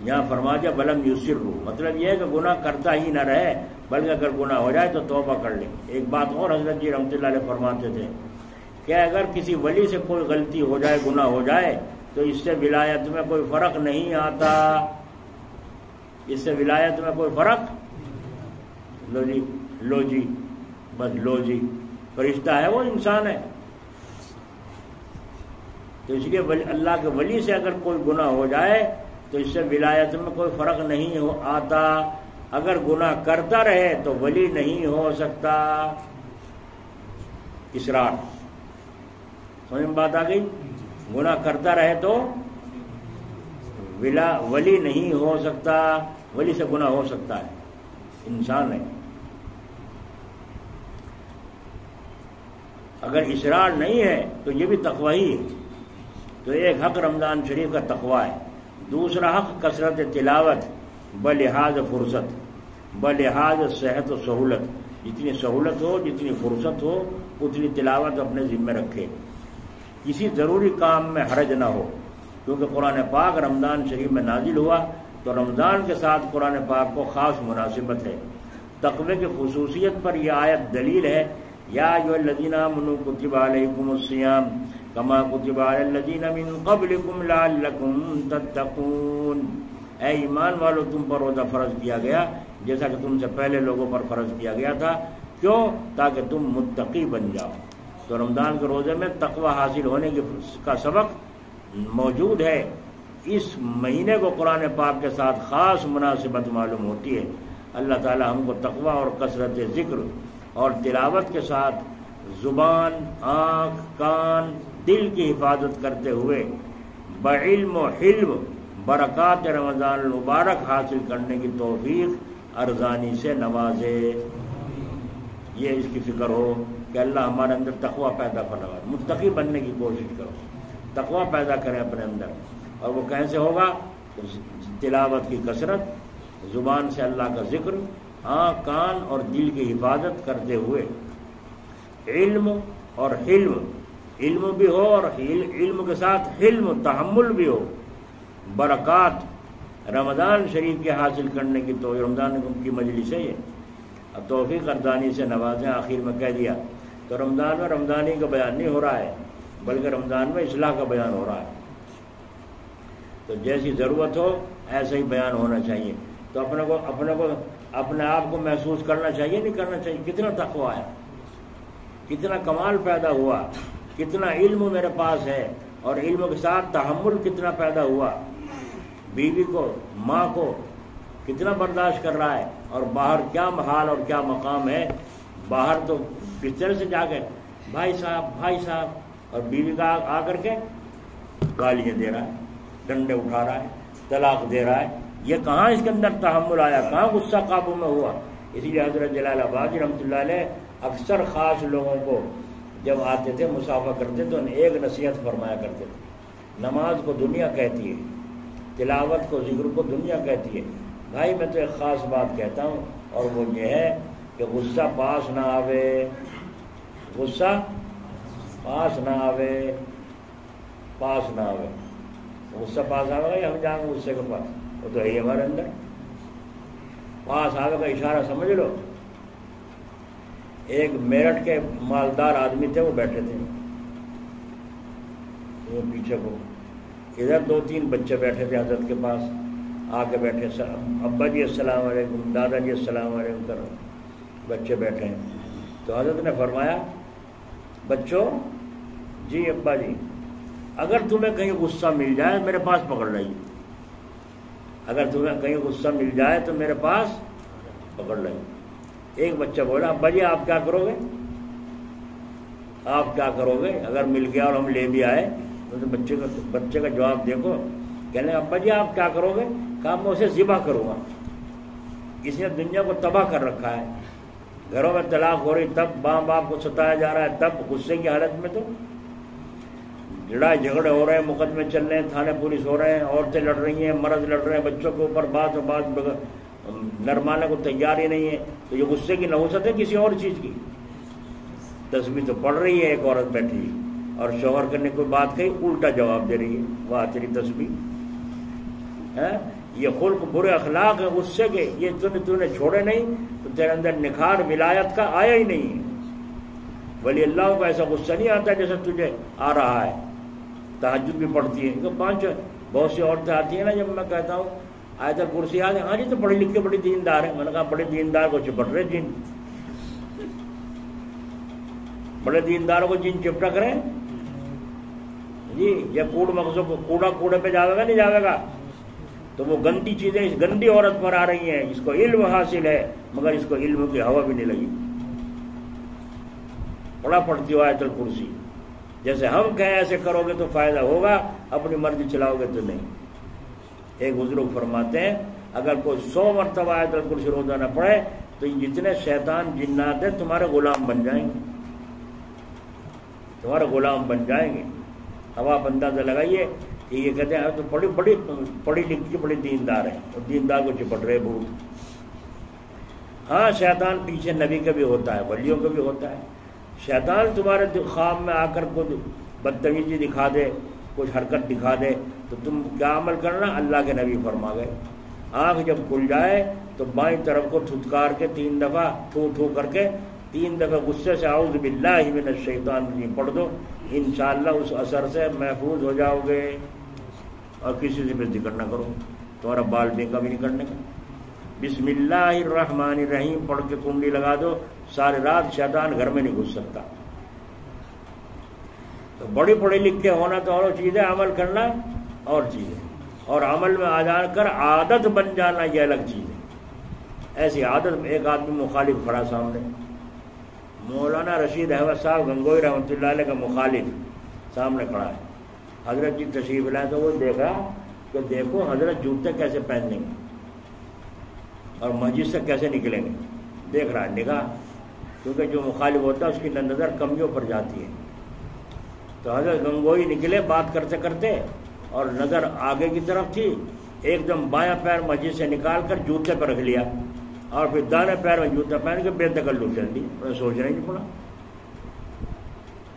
یہاں فرما دیا بلم یسروا، مطلب یہ ہے کہ گناہ کرتا ہی نہ رہے، بلکہ اگر گناہ ہو جائے تو توبہ کر لے۔ ایک بات اور حضرت جی رحمۃ اللہ علیہ فرماتے تھے کہ اگر کسی ولی سے کوئی غلطی ہو جائے، گناہ ہو جائے، تو اس سے ولایت میں کوئی فرق نہیں آتا، اس سے ولایت میں کوئی فرق، لو جی بس لو جی، فرشتہ ہے وہ انسان ہے۔ تو اس لیے اللہ کے ولی سے اگر کوئی گناہ ہو جائے تو اس سے ولایت میں کوئی فرق نہیں آتا، اگر گناہ کرتا رہے تو ولی نہیں ہو سکتا۔ اسرار سمجھ میں بات آ گئی؟ گناہ کرتا رہے تو ولی نہیں ہو سکتا، ولی سے گناہ ہو سکتا ہے، انسان ہے۔ اگر اسرار نہیں ہے تو یہ بھی تقوی ہی ہے۔ تو ایک حق رمضان شریف کا تقوی ہے، دوسرا حق کثرت تلاوت بلحاظ فرصت، بلحاظ صحت و سہولت، جتنی سہولت ہو، جتنی فرصت ہو، اتنی تلاوت اپنے ذمہ رکھے، کسی ضروری کام میں حرج نہ ہو، کیونکہ قرآن پاک رمضان شریف میں نازل ہوا تو رمضان کے ساتھ قرآن پاک کو خاص مناسبت ہے۔ تقوی کی خصوصیت پر یہ آیت دلیل ہے، یا ایھا الذین آمنوا کتب علیکم الصیام کما کتب علی الذین من قبلکم لعلکم تتقون، اے ایمان والو تم پر روزہ فرض کیا گیا جیسا کہ تم سے پہلے لوگوں پر فرض کیا گیا تھا، کیوں؟ تاکہ تم متقی بن جاؤ۔ تو رمضان کے روزے میں تقوی حاصل ہونے کا سبق موجود ہے۔ اس مہینے کو قرآن پاک کے ساتھ خاص مناسبت معلوم ہوتی ہے۔ اللہ تعالی ہم کو تقوی اور کثرت ذکر اور تلاوت کے ساتھ زبان، آنکھ، کان، دل کی حفاظت کرتے ہوئے بعلم و حلم برکات رمضان المبارک حاصل کرنے کی توفیق ارزانی سے نوازے۔ یہ اس کی فکر ہو کہ اللہ ہمارے اندر تقوی پیدا فرمائے، متقی بننے کی کوشش کرو، تقوی پیدا کریں اپنے اندر۔ اور وہ کیسے ہوگا؟ تلاوت کی کثرت، زبان سے اللہ کا ذکر، آنکھ، کان اور دل کی حفاظت کرتے ہوئے، علم اور حلم، علم بھی ہو اور علم کے ساتھ حلم، تحمل بھی ہو، برکات رمضان شریف کے حاصل کرنے کی تو رمضان کی مجلس ہے یہ، اب توفیق ارزانی سے نوازیں۔ آخر میں کہہ دیا تو رمضان میں رمضانی کا بیان نہیں ہو رہا ہے، بلکہ رمضان میں اصلاح کا بیان ہو رہا ہے۔ تو جیسی ضرورت ہو ایسا ہی بیان ہونا چاہیے۔ تو اپنے آپ کو محسوس کرنا چاہیے، نہیں کرنا چاہیے، کتنا تقوی ہے، کتنا کمال پیدا ہوا، کتنا علم میرے پاس ہے، اور علم کے ساتھ تحمل کتنا پیدا ہوا، بیوی کو، ماں کو کتنا برداشت کر رہا ہے، اور باہر کیا حال اور کیا مقام ہے۔ باہر تو بستر سے جا کے بھائی صاحب، اور بیوی کا آ کر کے گالیاں دے رہا ہے، ڈنڈے اٹھا رہا ہے، طلاق دے رہا ہے۔ یہ کہاں اس کے اندر تحمل آیا، کہاں غصہ قابو میں ہوا؟ اسی لیے حضرت جلال آبادی رحمۃ اللہ علیہ اکثر خاص لوگوں کو جب آتے تھے، مسافہ کرتے تو انہیں ایک نصیحت فرمایا کرتے تھے، نماز کو دنیا کہتی ہے، تلاوت کو، ذکر کو دنیا کہتی ہے، بھائی میں تو ایک خاص بات کہتا ہوں، اور وہ یہ ہے کہ غصہ پاس نہ آوے، غصہ پاس نہ آوے، پاس نہ آوے، غصہ پاس آئے گا ہم جائیں گے غصے کے پاس، وہ تو ہے ہی ہمارے اندر، پاس آگے کا اشارہ سمجھ لو۔ ایک میرٹھ کے مالدار آدمی تھے، وہ بیٹھے تھے، وہ پیچھے کو ادھر 2-3 بچے بیٹھے تھے حضرت کے پاس، آ کے بیٹھے، ابا جی السلام علیکم، دادا جی السلام علیکم کرو، بچے بیٹھے ہیں۔ تو حضرت نے فرمایا، بچوں، جی ابا جی، اگر تمہیں کہیں غصہ مل جائے میرے پاس پکڑ لائیے، اگر تمہیں کہیں غصہ مل جائے تو میرے پاس پکڑ لائیے۔ ایک بچہ بولا، ابا جی آپ کیا کرو گے؟ آپ کیا کرو گے اگر مل گیا اور ہم لے بھی آئے؟ تو بچے کا جواب دیکھو، کہنے ابا جی آپ کیا کرو گے؟ کہا میں اسے ذبح کروں گا۔ اس نے دنیا کو تباہ کر رکھا ہے، گھروں میں طلاق ہو رہی تب، ماں باپ کو ستایا جا رہا ہے تب، غصے کی حالت میں تو لڑائی جھگڑے ہو رہے ہیں، مقدمے چل رہے ہیں، تھانے پولیس ہو رہے ہیں، عورتیں لڑ رہی ہیں، مرد لڑ رہے ہیں بچوں کے اوپر، بات و بات نرمانے کو تیار ہی نہیں ہے۔ تو یہ غصے کی نحوست ہے کسی اور چیز کی؟ تسبیح تو پڑھ رہی ہے ایک عورت بیٹھی اور شوہر کرنے کوئی بات کہی الٹا جواب دے رہی ہے، واہ تیری تسبیح ہے۔ یہ خلق برے اخلاق ہے غصے کے، یہ تو نے چھوڑے نہیں تو تیرے اندر نکھار ولایت کا آیا ہی نہیں ہے۔ ولی اللہ کو ایسا غصہ نہیں آتا جیسے تجھے آ رہا ہے۔ تہجد بھی پڑھتی ہے، پانچ بہت سی عورتیں آتی ہیں نا، جب میں کہتا ہوں آیت الکرسی آ گئی، ہاں جی تو پڑھی لکھ کے بڑی دیندار ہے، میں نے کہا بڑے دیندار کو چپٹ رہے جن، بڑے دینداروں کو جن چپٹا کریں جی، یہ کوڑ مغزوں کو کوڑا کوڑے پہ جاوے گا نہیں جاوے گا، تو وہ گندی چیزیں اس گندی عورت پر آ رہی ہیں، اس کو علم حاصل ہے مگر اس کو علم کی ہوا بھی نہیں لگی، بڑا پڑھتی ہو آیت الکرسی، جیسے ہم کہیں ایسے کرو گے تو فائدہ ہوگا، اپنی مرضی چلاؤ گے تو نہیں۔ ایک بزرگ فرماتے ہیں اگر کوئی 100 مرتبہ آیت الکرسی روزانہ پڑھے تو یہ جتنے شیطان جنات ہیں تمہارے غلام بن جائیں گے، تمہارے غلام بن جائیں گے۔ اب آپ اندازہ لگائیے کہ یہ کہتے ہیں تو پڑھی لکھی بڑی دیندار ہے، اور دیندار کو چپٹ رہے بہت۔ ہاں شیطان پیچھے نبی کا بھی ہوتا ہے، ولیوں کا بھی ہوتا ہے۔ شیطان تمہارے خواب میں آ کر کوئی بدتمیزی دکھا دے، کچھ حرکت دکھا دے تو تم کیا عمل کرنا؟ اللہ کے نبی فرما گئے آنکھ جب کھل جائے تو بائیں طرف کو تھتکار کے 3 دفعہ تھو تھو کر کے 3 دفعہ غصے سے اعوذ باللہ من الشیطان الرجیم پڑھ دو، انشاءاللہ اس اثر سے محفوظ ہو جاؤ گے۔ اور کسی سے بھی ذکر نہ کرو، تمہارا بال بیکا بھی نہیں کرنے کا۔ بسم اللہ الرحمن الرحیم پڑھ کے کنڈی لگا دو، ساری رات شیطان گھر میں نہیں گھس سکتا۔ تو بڑی پڑھے لکھے ہونا تو اور چیز ہے، عمل کرنا اور چیز ہے، اور عمل میں آ جا کر عادت بن جانا یہ الگ چیز ہے۔ ایسی عادت ایک آدمی مخالف کھڑا سامنے، مولانا رشید احمد صاحب گنگوئی رحمۃ اللہ علیہ کا مخالف سامنے کھڑا ہے، حضرت جی تشریف لائے تو وہ دیکھا کہ دیکھو حضرت جوتے کیسے پہنیں گے اور مسجد سے کیسے نکلیں گے، دیکھ رہا ہے نگاہ، کیونکہ جو مخالف ہوتا ہے اس کی نظر کمیوں پر جاتی ہے۔ تو حضرت گنگوئی نکلے بات کرتے کرتے اور نظر آگے کی طرف تھی، ایک دم بایاں پیر مسجد سے نکال کر جوتے پر رکھ لیا اور پھر دائیں پیر میں جوتا پہن کے بے تکلف چل دی، انہیں سوچنا ہی نہیں پڑا۔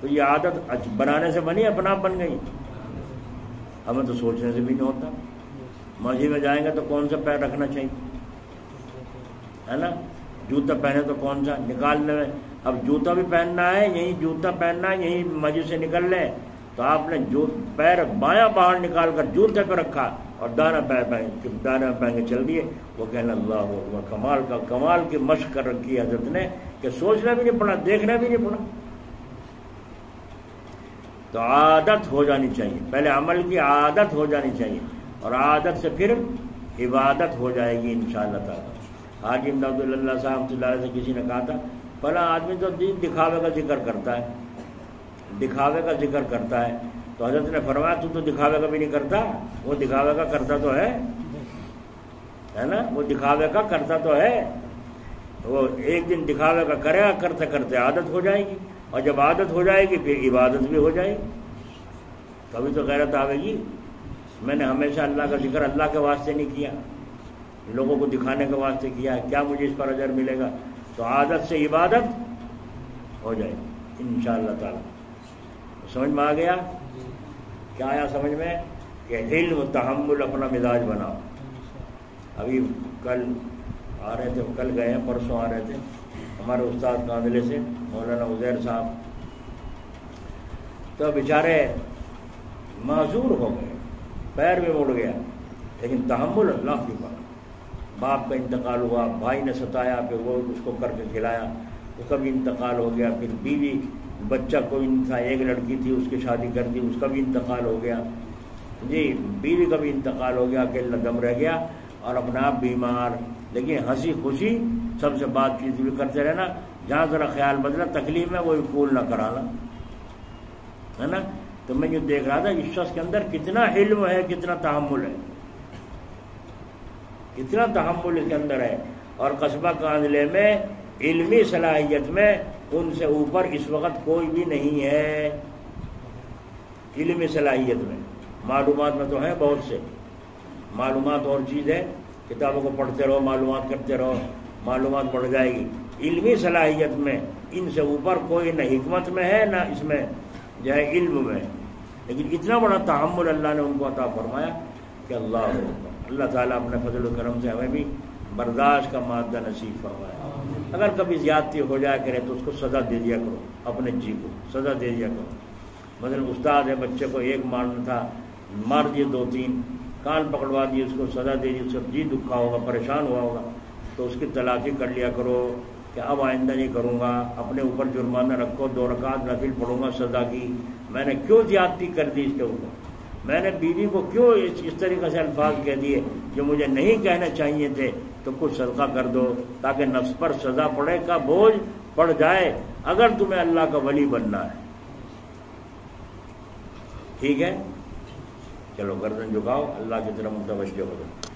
تو یہ عادت بنانے سے بنی، اپنا بن گئی، ہمیں تو سوچنے سے بھی نہیں ہوتا۔ مسجد میں جائیں گے تو کون سا پیر رکھنا چاہیے، ہے نا؟ جوتا پہنے تو کون سا نکالنے میں، اب جوتا بھی پہننا ہے، یہی جوتا پہننا ہے، یہی مسجد سے نکل لیں تو آپ نے پیر بایاں باہر نکال کر جوتے پہ رکھا اور دائیں پیر پہن کے چل دیے۔ وہ کہنا اللہ اکبر، کمال کی مشق کر رکھی حضرت نے کہ سوچنا بھی نہیں پڑا، دیکھنا بھی نہیں پڑا۔ تو عادت ہو جانی چاہیے، پہلے عمل کی عادت ہو جانی چاہیے، اور عادت سے پھر عبادت ہو جائے گی انشاءاللہ تعالی۔ حاجی امداد اللہ صاحب سے کسی نے کہا تھا فلاں آدمی تو دکھاوے کا ذکر کرتا ہے، دکھاوے کا ذکر کرتا ہے، تو حضرت نے فرمایا تو دکھاوے کا بھی نہیں کرتا، وہ دکھاوے کا کرتا تو ہے نا، وہ دکھاوے کا کرتا تو ہے، وہ ایک دن دکھاوے کا کرے گا، کرتے کرتے عادت ہو جائے گی، اور جب عادت ہو جائے گی پھر عبادت بھی ہو جائے گی، کبھی تو غیرت آئے گی۔ میں نے ہمیشہ اللہ کا ذکر اللہ کے واسطے نہیں کیا، لوگوں کو دکھانے کے واسطے کیا ہے، کیا مجھے اس پر اجر ملے گا؟ تو عادت سے عبادت ہو جائے گی انشاءاللہ تعالی۔ سمجھ میں آ گیا؟ کیا آیا سمجھ میں؟ کہ علم تحمل اپنا مزاج بناؤ۔ ابھی کل آ رہے تھے، کل گئے ہیں، پرسوں آ رہے تھے ہمارے استاد کاندلے سے مولانا عزیر صاحب، تو بیچارے معذور ہو گئے، پیر بھی مڑ گیا، لیکن تحمل اللہ کی بات۔ باپ کا انتقال ہوا، بھائی نے ستایا، پھر وہ اس کو کر کے کھلایا، اس کا بھی انتقال ہو گیا، پھر بیوی بچہ کوئی تھا، ایک لڑکی تھی اس کی شادی کر دی، اس کا بھی انتقال ہو گیا جی، بیوی کا بھی انتقال ہو گیا، اکیلا دم رہ گیا، اور اپنا آپ بیمار، لیکن ہنسی خوشی سب سے بات چیت بھی کرتے رہنا، جہاں ذرا خیال بدلا تکلیف میں وہی قول نہ کرانا، ہے نا؟ تو میں یہ دیکھ رہا تھا اس شخص کے اندر کتنا علم ہے، کتنا تحمل ہے، کتنا تحمل اس کے اندر ہے، اور قصبہ کاندلے میں علمی صلاحیت میں ان سے اوپر اس وقت کوئی بھی نہیں ہے، علمی صلاحیت میں، معلومات میں تو ہیں بہت سے، معلومات اور چیز ہے، کتابوں کو پڑھتے رہو، معلومات کرتے رہو، معلومات بڑھ جائے گی، علمی صلاحیت میں ان سے اوپر کوئی نہ حکمت میں ہے نہ اس میں جو ہے علم میں ہے، لیکن اتنا بڑا تحمل اللہ نے ان کو عطا فرمایا کہ اللہ تعالیٰ اپنے فضل و کرم سے ہمیں بھی برداشت کا مادہ نصیب فرمایا۔ اگر کبھی زیادتی ہو جائے کرے تو اس کو سزا دے دیا کرو، اپنے جی کو سزا دے دیا کرو۔ مثلا استاد ہے، بچے کو ایک مارنا تھا، مار دیے 2-3، کان پکڑوا دیے، اس کو سزا دے دی، اس کا جی دکھا ہوگا، پریشان ہوا ہوگا، تو اس کی تلافی کر لیا کرو کہ اب آئندہ نہیں کروں گا، اپنے اوپر جرمانہ رکھو، 2 رکعت نفل پڑھوں گا سزا کی، میں نے کیوں زیادتی کر دی اس کے اوپر، میں نے بیوی کو کیوں اس طریقے سے الفاظ کہہ دیے جو مجھے نہیں کہنے چاہیے تھے، تو کچھ صدقہ کر دو تاکہ نفس پر سزا پڑے کا بوجھ پڑ جائے، اگر تمہیں اللہ کا ولی بننا ہے۔ ٹھیک ہے، چلو گردن جھکاؤ، اللہ کی طرف متوجہ ہو جاؤ۔